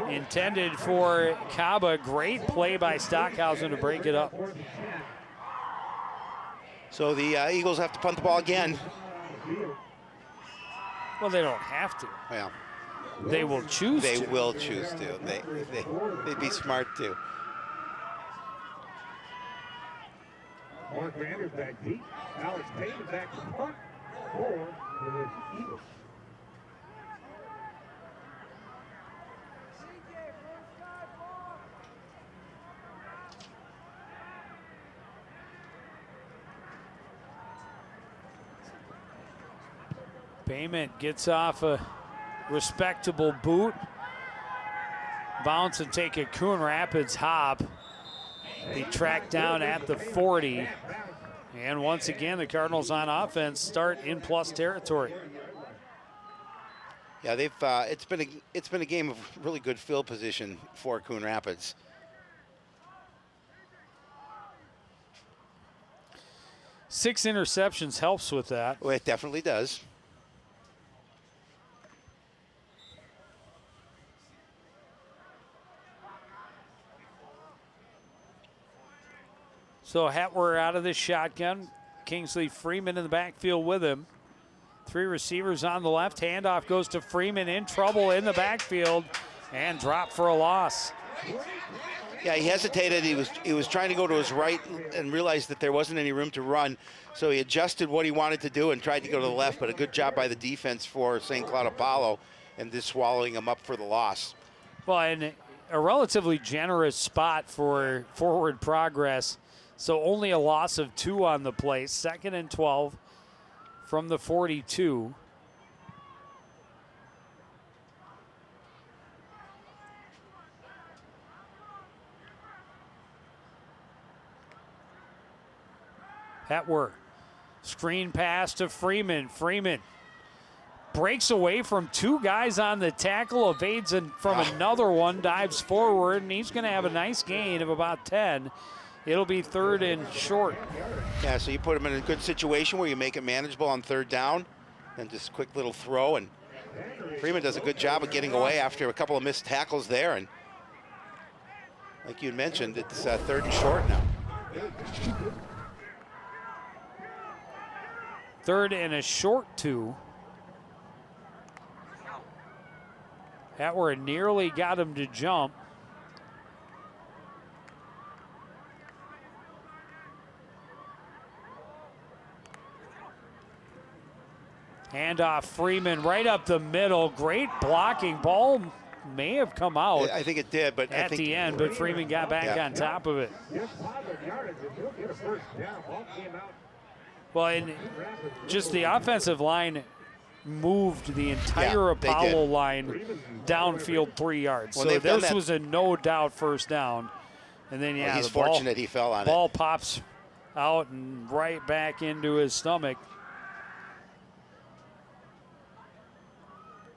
Intended for Kaba. Great play by Stockhausen to break it up. So the Eagles have to punt the ball again. Well, they don't have to. Well, They will choose they to. will choose to. They'd be smart to. Mark Vanders back deep. Alex Payne back to punt for the Eagles. Payment gets off a respectable boot. Bounce and take a Coon Rapids hop. Be tracked down at the 40. And once again, the Cardinals on offense start in plus territory. Yeah, they've it's been a game of really good field position for Coon Rapids. Six interceptions helps with that. Well, it definitely does. So Hetwer out of the shotgun. Kingsley Freeman in the backfield with him. 3 receivers on the left. Handoff goes to Freeman, in trouble in the backfield and dropped for a loss. Yeah, he hesitated. He was trying to go to his right and realized that there wasn't any room to run. So he adjusted what he wanted to do and tried to go to the left, but a good job by the defense for St. Cloud Apollo and just swallowing him up for the loss. Well, and a relatively generous spot for forward progress. So only a loss of 2 on the play. 2nd and 12 from the 42. Hetwer. Screen pass to Freeman. Freeman breaks away from 2 guys on the tackle, evades from another one, dives forward, and he's going to have a nice gain of about 10. It'll be 3rd and short. Yeah, so you put him in a good situation where you make it manageable on 3rd down, and just quick little throw. And Freeman does a good job of getting away after a couple of missed tackles there. And like you mentioned, it's 3rd and short now. 3rd and a short 2. Hetwer nearly got him to jump. Handoff Freeman right up the middle. Great blocking. Ball may have come out I think it did, but I at think the end, but Freeman got back on top of it. Just positive yardage, and he'll get a first down. Ball came out. Well, and just the offensive line moved the entire Yeah, they Apollo did. line downfield 3 yards. Well, so they've done this that- was a no doubt first down. And then, yeah, he's the ball, fortunate he fell on ball it. pops out and right back into his stomach.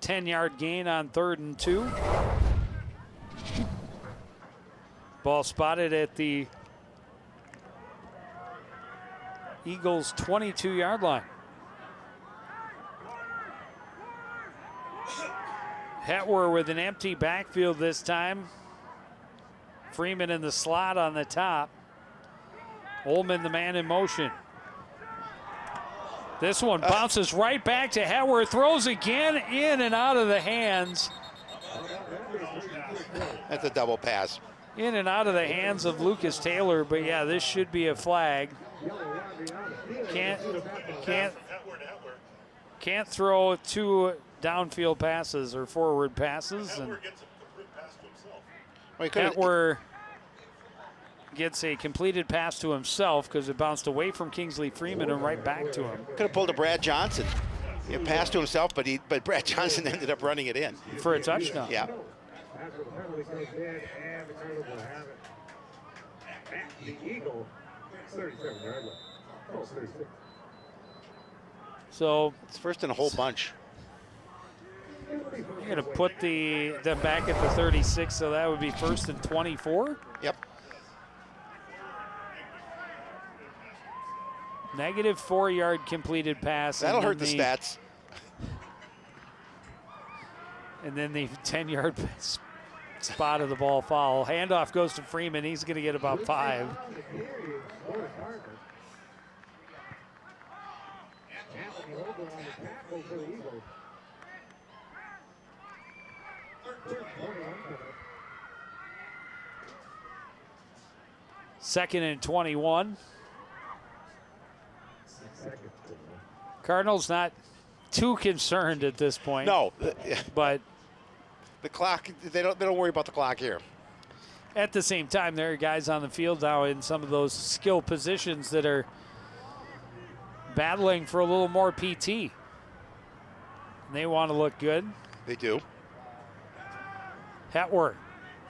10-yard gain on 3rd and 2. Ball spotted at the Eagles' 22-yard line. Hetwer with an empty backfield this time. Freeman in the slot on the top. Ullman, the man in motion. This one bounces right back to Hetwer, throws again, in and out of the hands. That's a double pass. In and out of the hands of Lucas Taylor, but yeah, this should be a flag. Can't throw 2 downfield passes or forward passes, and Hetwer gets a completed pass to himself because it bounced away from Kingsley Freeman and right back to him Could have pulled a Brad Johnson. He passed to himself, but Brad Johnson ended up running it in. for a touchdown. Yeah. That's where the penalty goes in, and the Cardinals will have it at the Eagle. 37-yard line. Oh, 36. So It's first in a whole bunch. you're going to put them back at the 36, so that would be 1st and 24. Yep. Negative 4-yard completed pass. That'll and hurt the then stats. And then the 10-yard spot of the ball foul. Handoff goes to Freeman. He's going to get about 5. Second and 21. Cardinals not too concerned at this point. No, But the clock. They don't worry about the clock here. at the same time, there are guys on the field now in some of those skill positions that are battling for a little more PT. And they want to look good. They do. Hetwer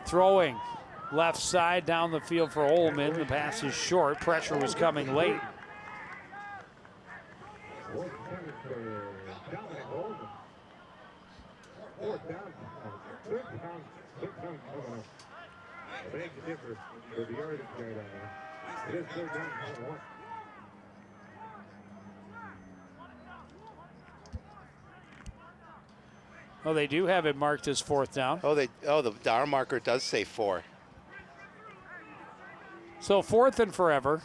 throwing left side down the field for Ullman. The pass is short. Pressure was coming late. Oh, they do have it marked as 4th down. The down marker does say 4. So 4th and forever.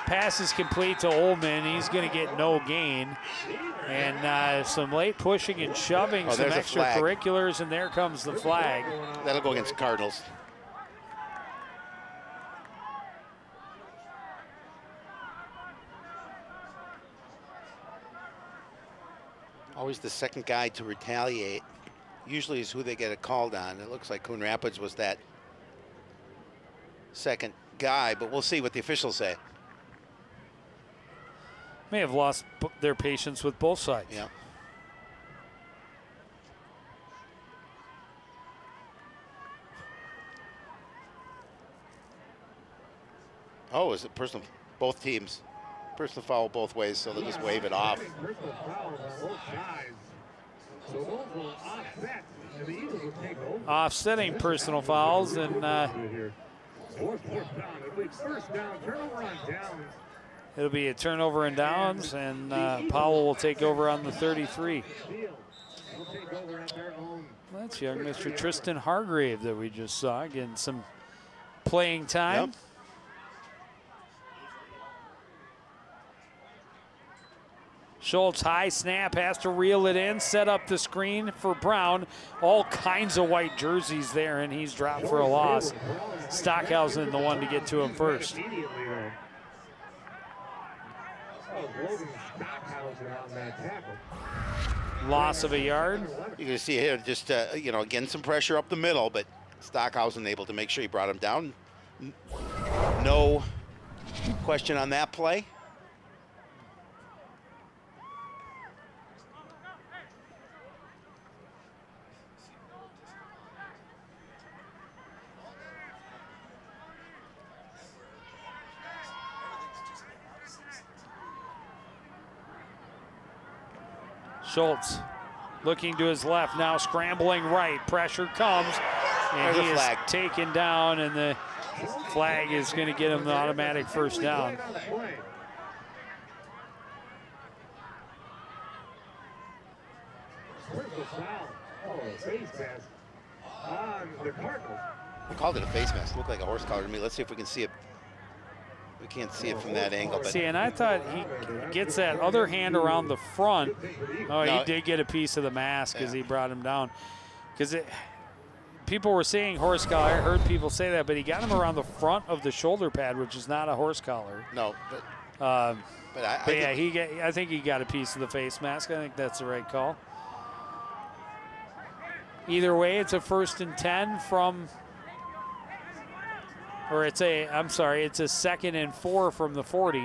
Pass is complete to Ullman. He's going to get no gain. And some late pushing and shoving, some there's a flag. extracurriculars, and there comes the flag. That'll go against the Cardinals. Always the second guy to retaliate usually is who they get it called on. It looks like Coon Rapids was that second guy, but we'll see what the officials say. May have lost their patience with both sides. Yeah. Oh, is it personal? Both teams. Personal foul both ways, so they'll just wave it off. Personal fouls on both sides. So those will offset, and the Eagles will take over. Offsetting personal fouls, and Fourth down. It'll be first down, turnover on downs. it'll be a turnover and downs, and Powell will take over on the 33. Will take over at their own. That's young Mr. Tristan Hargrave that we just saw getting some playing time. Yep. Schultz, high snap, has to reel it in, set up the screen for Brown. All kinds of white jerseys there, and he's dropped for a loss. Stockhausen, the one to get to him first. Immediately there. Oh, Logan Stockhausen on that tackle. Loss of a yard. You can see here just, you know, again, some pressure up the middle, but Stockhausen able to make sure he brought him down. No question on that play. Schultz looking to his left now, scrambling right. Pressure comes, and he is taken down, and the flag is going to get him the automatic first down. Face mask on the Cardinals. We called it a face mask. It looked like a horse collar to me. Let's see if we can see it. We can't see it from that angle. But see, and I thought he gets that other hand around the front. Oh, No, he did get a piece of the mask as he brought him down. Because people were saying horse collar. I heard people say that, but he got him around the front of the shoulder pad, which is not a horse collar. no, but I think he got a piece of the face mask. I think that's the right call. Either way, it's a 1st and 10 from, or it's a 2nd and 4 from the 40.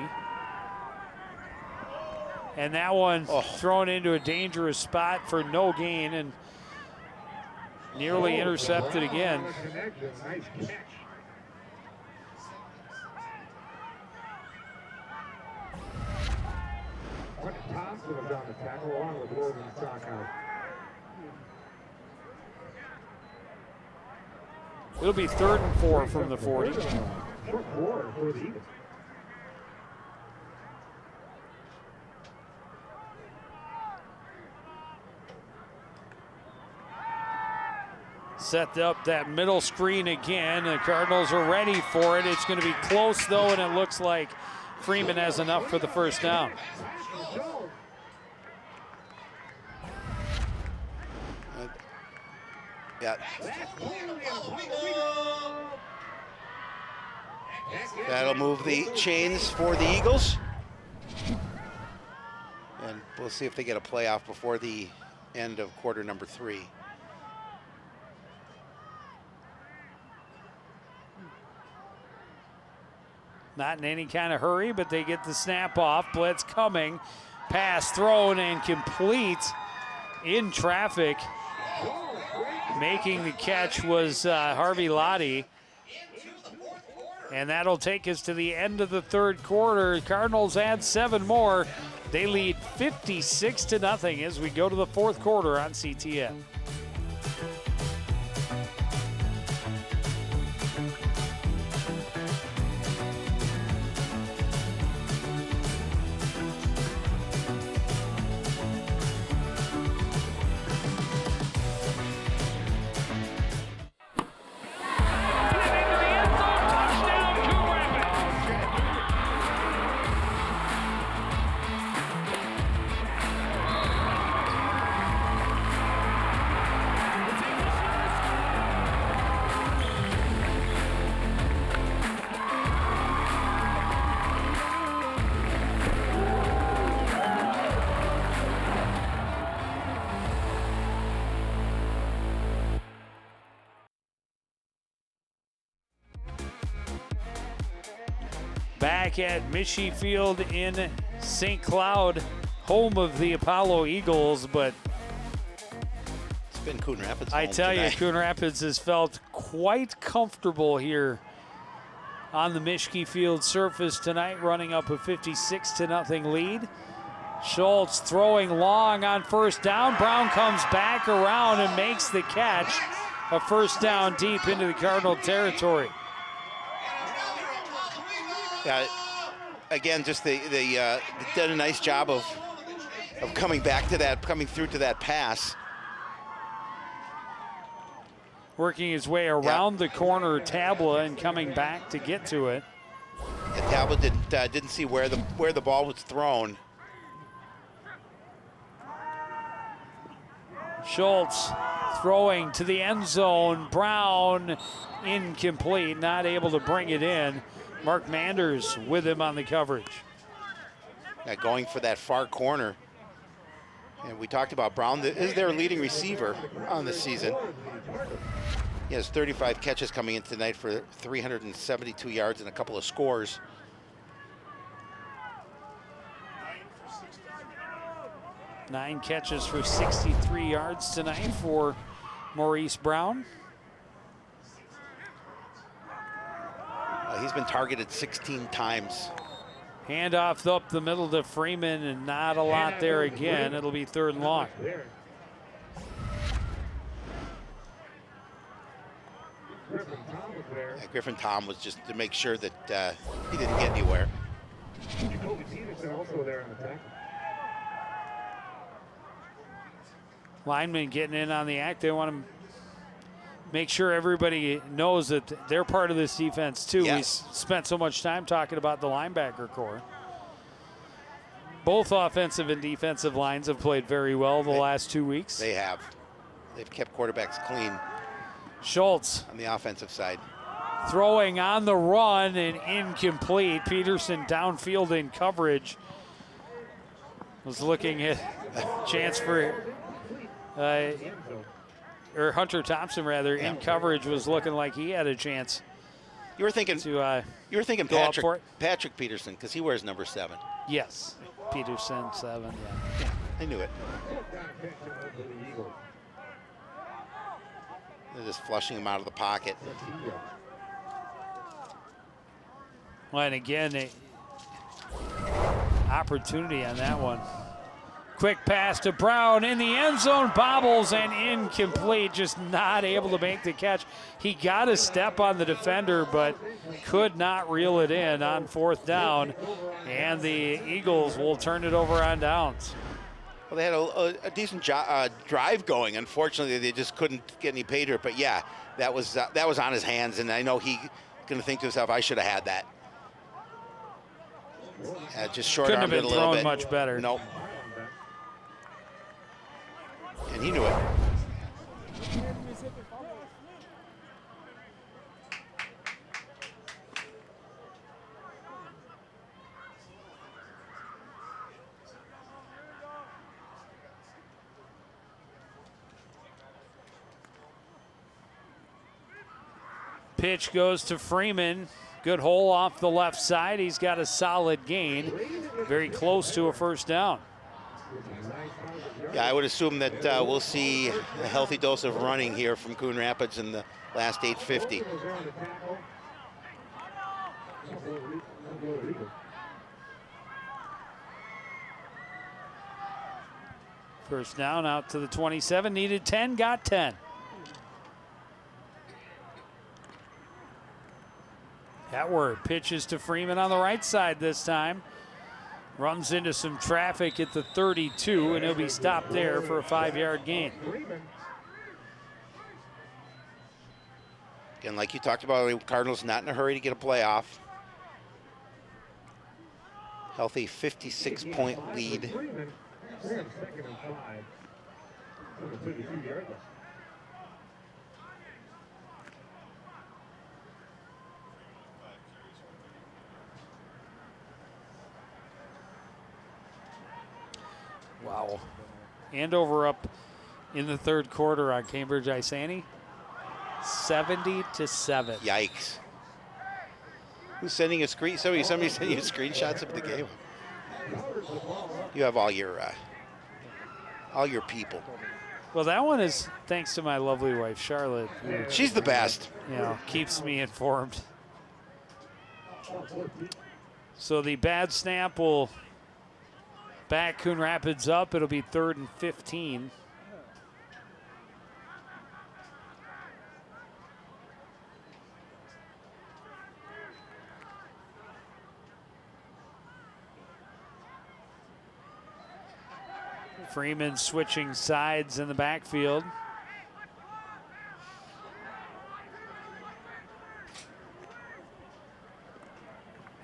And that one thrown into a dangerous spot for no gain and nearly intercepted again. Nice catch. Thompson was on the tackle along with Logan Stockhausen. It'll be 3rd and 4 from the 40. Short quarter for the Eagles. Set up that middle screen again. The Cardinals are ready for it. It's going to be close, though, and it looks like Freeman has enough for the first down. yeah, that'll move the chains for the Eagles. And we'll see if they get a playoff before the end of quarter number 3. Not in any kind of hurry, but they get the snap off. Blitz coming. Pass thrown and complete in traffic. Making the catch was Harvey Lottie. And that'll take us to the end of the 3rd quarter. Cardinals add 7 more. They lead 56-0 as we go to the 4th quarter on CTN. Back at Michie Field in St. Cloud, home of the Apollo Eagles, but It's been Coon Rapids. I home tell tonight. you, Coon Rapids has felt quite comfortable here on the Michie Field surface tonight, running up a 56-0 lead. Schultz throwing long on first down. Brown comes back around and makes the catch. A first down deep into the Cardinal territory. Yeah, again, just they did a nice job of coming back to that, coming through to that pass. Working his way around the corner, Tabla, and coming back to get to it. And Tabla didn't see where the ball was thrown. Schultz throwing to the end zone. Brown incomplete, not able to bring it in. Mark Manders with him on the coverage. Yeah, going for that far corner. And we talked about Brown is their leading receiver on the season. He has 35 catches coming in tonight for 372 yards and a couple of scores. Nine catches for 63 yards tonight for Maurice Brown. He's been targeted 16 times. Handoff up the middle to Freeman, and not a lot there again. It'll be 3rd and long. Griffin Tom was just to make sure that he didn't get anywhere. Linemen getting in on the act. They want to make sure everybody knows that they're part of this defense too. Yes. We spent so much time talking about the linebacker core. Both offensive and defensive lines have played very well the last 2 weeks. They have. They've kept quarterbacks clean Schultz on the offensive side. throwing on the run and incomplete. Peterson downfield in coverage. Was looking at a chance for, or Hunter Thompson rather, in coverage was looking like he had a chance. You were thinking to go up for it. Patrick Peterson, because he wears number 7. Yes, Peterson 7. Yeah. I knew it. They're just flushing him out of the pocket. Well, and again, opportunity on that one. Quick pass to Brown in the end zone, bobbles and incomplete, just not able to make the catch. He got a step on the defender, but could not reel it in on 4th down, and the Eagles will turn it over on downs. Well, they had a decent drive going. Unfortunately, they just couldn't get any pay to it. But yeah, that was on his hands, and I know he's going to think to himself, I should have had that. Just short-armed it a little bit. Couldn't have been thrown much better. Nope. And he knew it. Pitch goes to Freeman. Good hole off the left side. He's got a solid gain. Very close to a 1st down. Yeah, I would assume that we'll see a healthy dose of running here from Coon Rapids in the last 8:50. First down out to the 27. Needed 10, got 10. Atward pitches to Freeman on the right side this time. Runs into some traffic at the 32, and he'll be stopped there for a 5-yard gain. Again, like you talked about, the Cardinals not in a hurry to get a playoff. Healthy 56-point lead. Wow. Andover up in the 3rd quarter on Cambridge Isani. 70-7. Yikes. Who's sending a screen? Somebody sending you screenshots of the game. You have all your people. Well, that one is thanks to my lovely wife, Charlotte. She's the best. You know, keeps me informed. So the bad snap will back Coon Rapids up. It'll be 3rd and 15. Freeman switching sides in the backfield.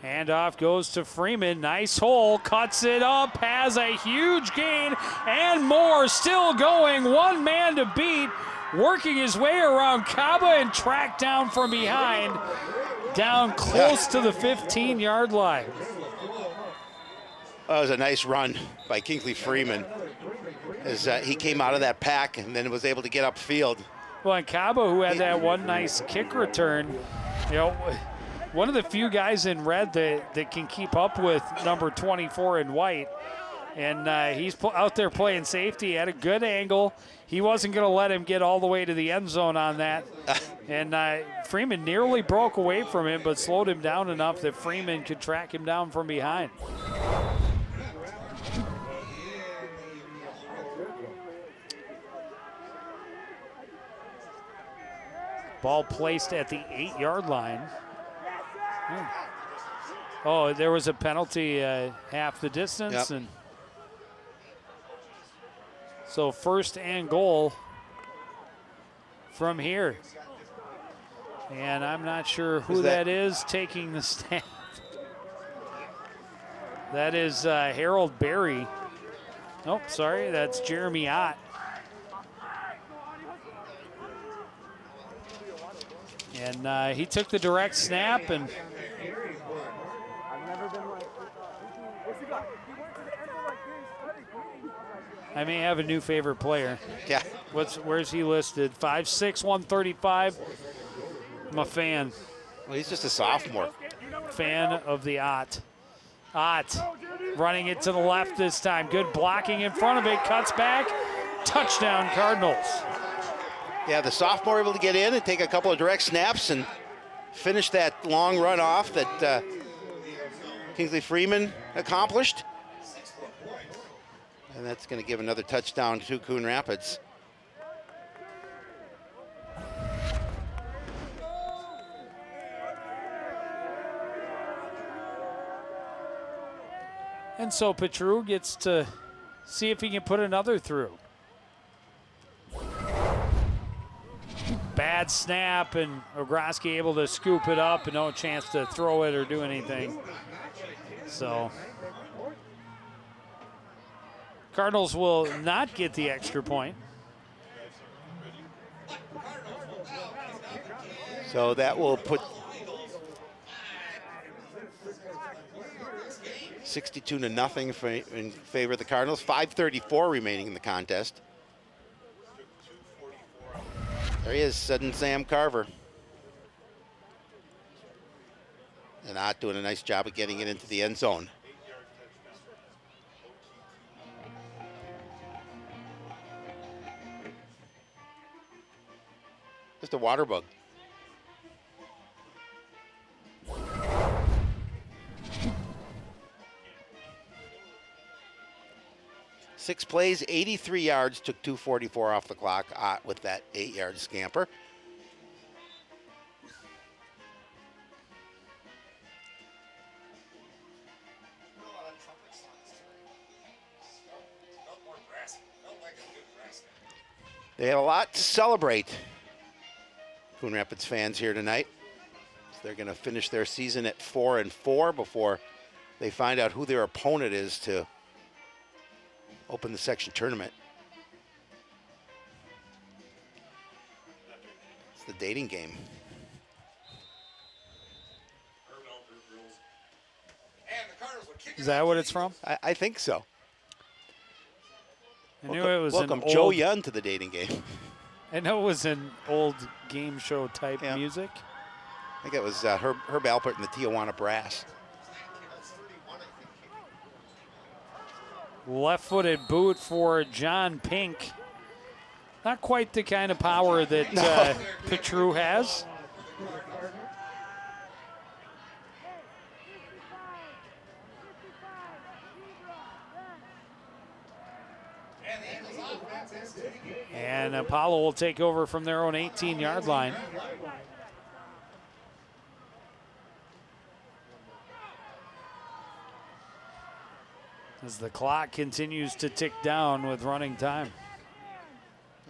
Hand Handoff goes to Freeman. Nice hole, cuts it up, has a huge gain, and more still going. One man to beat, working his way around Kaba and tracked down from behind, down close to the 15-yard line. That was a nice run by Kingsley Freeman as he came out of that pack and then was able to get upfield. Well, and Cabo, who had that one nice kick return, you know, one of the few guys in red that can keep up with number 24 in white. And he's out there playing safety at a good angle. He wasn't going to let him get all the way to the end zone on that. And Freeman nearly broke away from him, but slowed him down enough that Freeman could track him down from behind. Ball placed at the 8-yard line. Oh, there was a penalty half the distance. Yep. And so first and goal from here. And I'm not sure who that is taking the snap. That is Harold Berry. Oh, sorry, that's Jeremy Ott. And he took the direct snap, and I may have a new favorite player. Yeah. Where's he listed? 5'6", 135. I'm a fan. Well, he's just a sophomore. Fan of the Ott. Ott running it to the left this time. Good blocking in front of it. Cuts back. Touchdown, Cardinals. Yeah, the sophomore able to get in and take a couple of direct snaps and finish that long run off that Kingsley Freeman accomplished. And that's going to give another touchdown to Coon Rapids. And so Petru gets to see if he can put another through. Bad snap, and Ogroski able to scoop it up and no chance to throw it or do anything. So Cardinals will not get the extra point. So that will put 62-0 in favor of the Cardinals. 5:34 remaining in the contest. There he is, sudden Sam Carver. And Ott doing a nice job of getting it into the end zone. Just a water bug. Six plays, 83 yards, took 2:44 off the clock with that 8-yard scamper. They have a lot to celebrate, Coon Rapids fans here tonight. So they're going to finish their season at 4-4 before they find out who their opponent is to open the section tournament. It's the dating game. Is that what it's from? I think so. I knew it was welcome an Joe old, Young to the dating game. I know it was an old game show type music. I think it was Herb Alpert and the Tijuana Brass. Left-footed boot for John Pink. Not quite the kind of power that Petru has. And Apollo will take over from their own 18-yard line. As the clock continues to tick down with running time.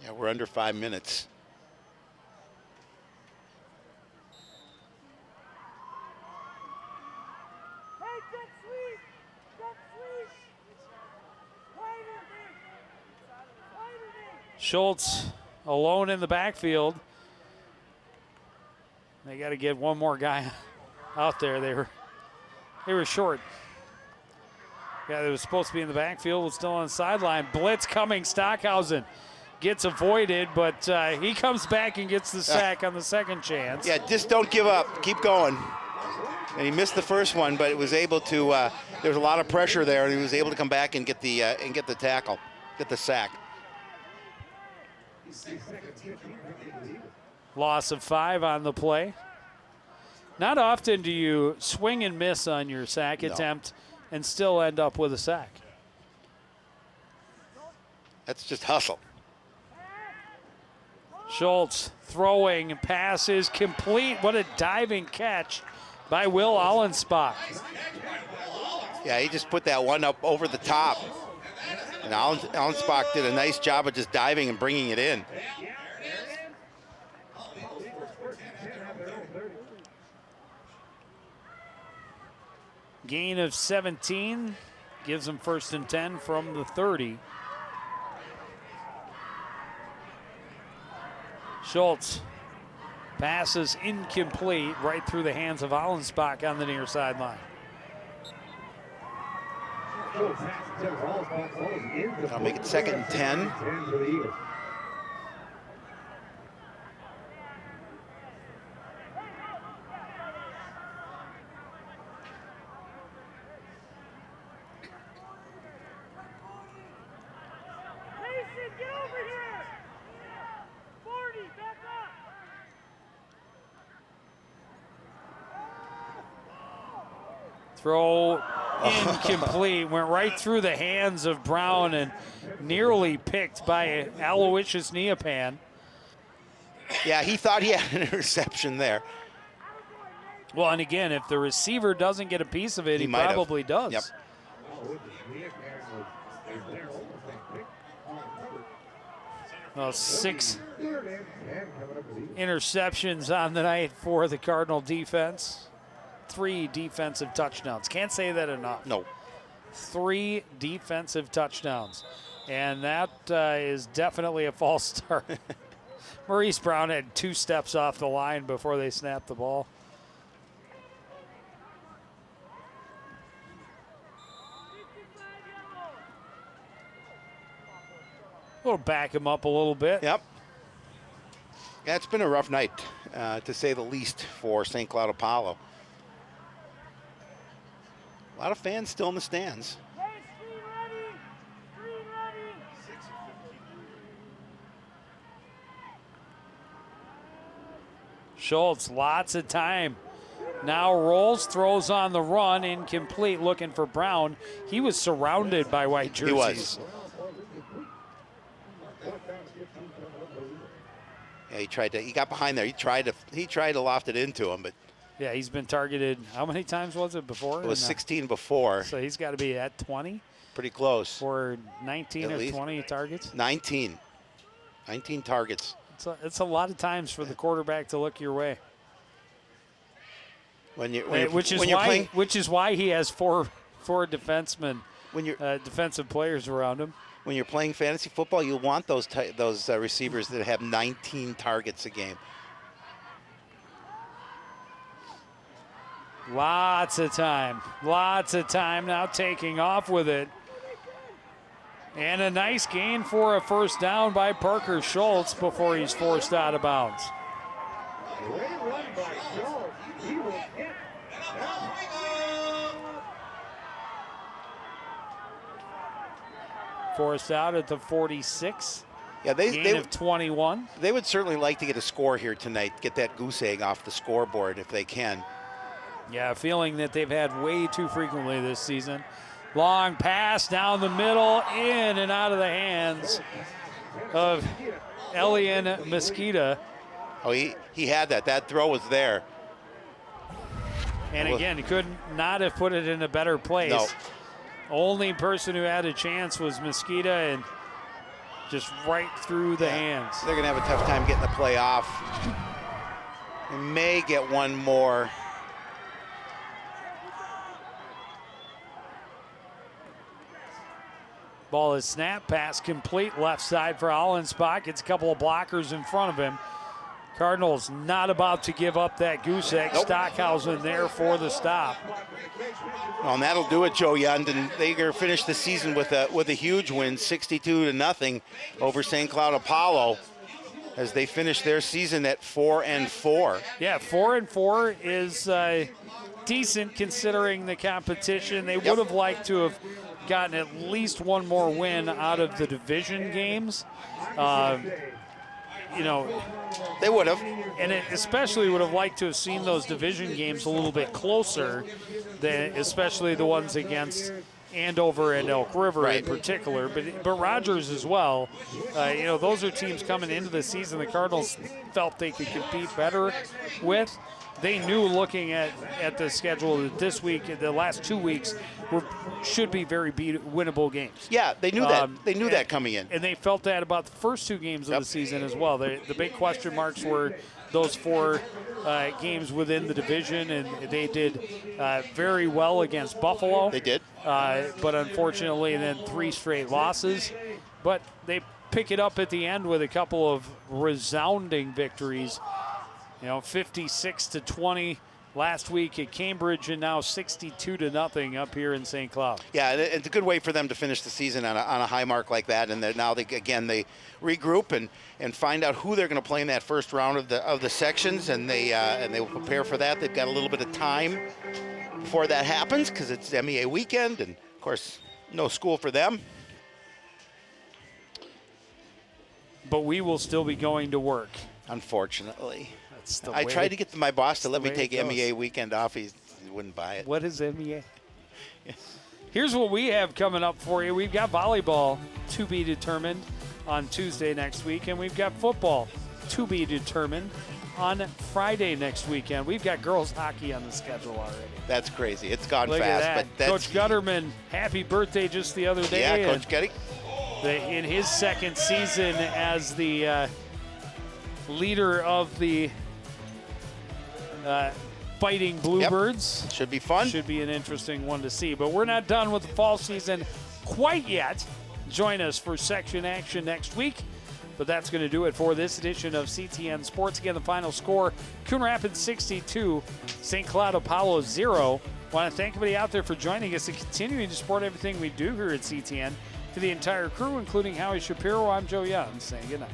Yeah, we're under 5 minutes. Schultz alone in the backfield. They got to get one more guy out there. They were short. Yeah, that was supposed to be in the backfield was still on the sideline. Blitz coming. Stockhausen gets avoided, but he comes back and gets the sack on the second chance. Yeah, just don't give up. Keep going. And he missed the first one, but was able to. There was a lot of pressure there, and he was able to come back and get the tackle, get the sack. Loss of 5 on the play. Not often do you swing and miss on your sack attempt and still end up with a sack. That's just hustle. Schultz throwing, passes complete. What a diving catch by Will Allenspach. Yeah, he just put that one up over the top. And Allenspach did a nice job of just diving and bringing it in. Gain of 17 gives them 1st and 10 from the 30. Schultz passes incomplete right through the hands of Allenspach on the near sideline. I'll make it 2nd and 10. Mason, get over here! 40, back up! Throw incomplete, went right through the hands of Brown and nearly picked by Aloysius Neapan. Yeah, he thought he had an interception there. Well, and again, if the receiver doesn't get a piece of it, he might have. probably does. Yep. Well, 6 interceptions on the night for the Cardinal defense. 3 defensive touchdowns. Can't say that enough. No. 3 defensive touchdowns. And that is definitely a false start. Maurice Brown had 2 steps off the line before they snapped the ball. We'll back him up a little bit. Yep. Yeah, it's been a rough night, to say the least, for St. Cloud Apollo. A lot of fans still in the stands. Hey, screen ready! Screen ready! Schultz, lots of time. Now rolls, throws on the run, incomplete, looking for Brown. He was surrounded by white jerseys. He was. Yeah, he got behind there. He tried to loft it into him, but Yeah, he's been targeted. How many times was it before? it was 16 before. So he's got to be at 20 Pretty close. or 19 At or least. 20 targets. 19 targets. It's a lot of times for the quarterback to look your way. Which is why he has four defensemen, defensive players around him. When you're playing fantasy football, you want those receivers that have 19 targets a game. Lots of time now, taking off with it. And a nice gain for a first down by Parker Schultz before he's forced out of bounds. Great run by Schultz. He will get Forced out at the 46. Yeah, Gain of 21. They would certainly like to get a score here tonight, get that goose egg off the scoreboard if they can. Yeah, feeling that they've had way too frequently this season. Long pass down the middle, in and out of the hands of Elian Mosqueda. Oh, he had that. That throw was there. And again, he could not have put it in a better place. No. Only person who had a chance was Mosqueda, and just right through the hands. They're going to have a tough time getting the play off. They may get one more. Ball is snapped, pass complete, left side for Allenspach. Gets a couple of blockers in front of him. Cardinals not about to give up that goose egg. Nope. Stockhausen there for the stop. Well, and that'll do it, Joe Yund. And they are finish the season with a huge win, 62-0 over St. Cloud Apollo, as they finish their season at 4-4. Yeah, 4-4 is decent considering the competition. They would have liked to have gotten at least one more win out of the division games. You know, They would have. and it especially would have liked to have seen those division games a little bit closer, than especially the ones against Andover and Elk River Right. in particular, but Rogers as well. You know, those are teams coming into the season the Cardinals felt they could compete better with. They knew looking at the schedule that this week, the last 2 weeks, should be very winnable games. Yeah, they knew that. They knew that coming in. And they felt that about the first 2 games of Yep. the season as well. The big question marks were those 4 games within the division, and they did very well against Buffalo. They did. But unfortunately, then 3 straight losses. But they pick it up at the end with a couple of resounding victories. You know, 56-20 last week at Cambridge, and now 62-0 up here in St. Cloud. Yeah, and it's a good way for them to finish the season on a high mark like that. And now they regroup and find out who they're going to play in that first round of the sections, and they will prepare for that. They've got a little bit of time before that happens because it's MEA weekend, and of course, no school for them. But we will still be going to work. Unfortunately, That's the I way tried to get my boss to let me way take it goes. MEA weekend off. He wouldn't buy it. What is MEA? Here's what we have coming up for you. We've got volleyball to be determined on Tuesday next week, and we've got football to be determined on Friday next weekend. We've got girls hockey on the schedule already. That's crazy. It's gone Look fast, at that. but that's Coach Gutterman, happy birthday just the other day. yeah, Coach Getty. In his second season as the leader of the Fighting Bluebirds. Should be fun. Should be an interesting one to see. But we're not done with the fall season quite yet. Join us for section action next week. But that's going to do it for this edition of CTN Sports. Again, the final score, Coon Rapids 62, St. Cloud Apollo 0. Want to thank everybody out there for joining us and continuing to support everything we do here at CTN. To the entire crew, including Howie Shapiro, I'm Joe Young, saying good night.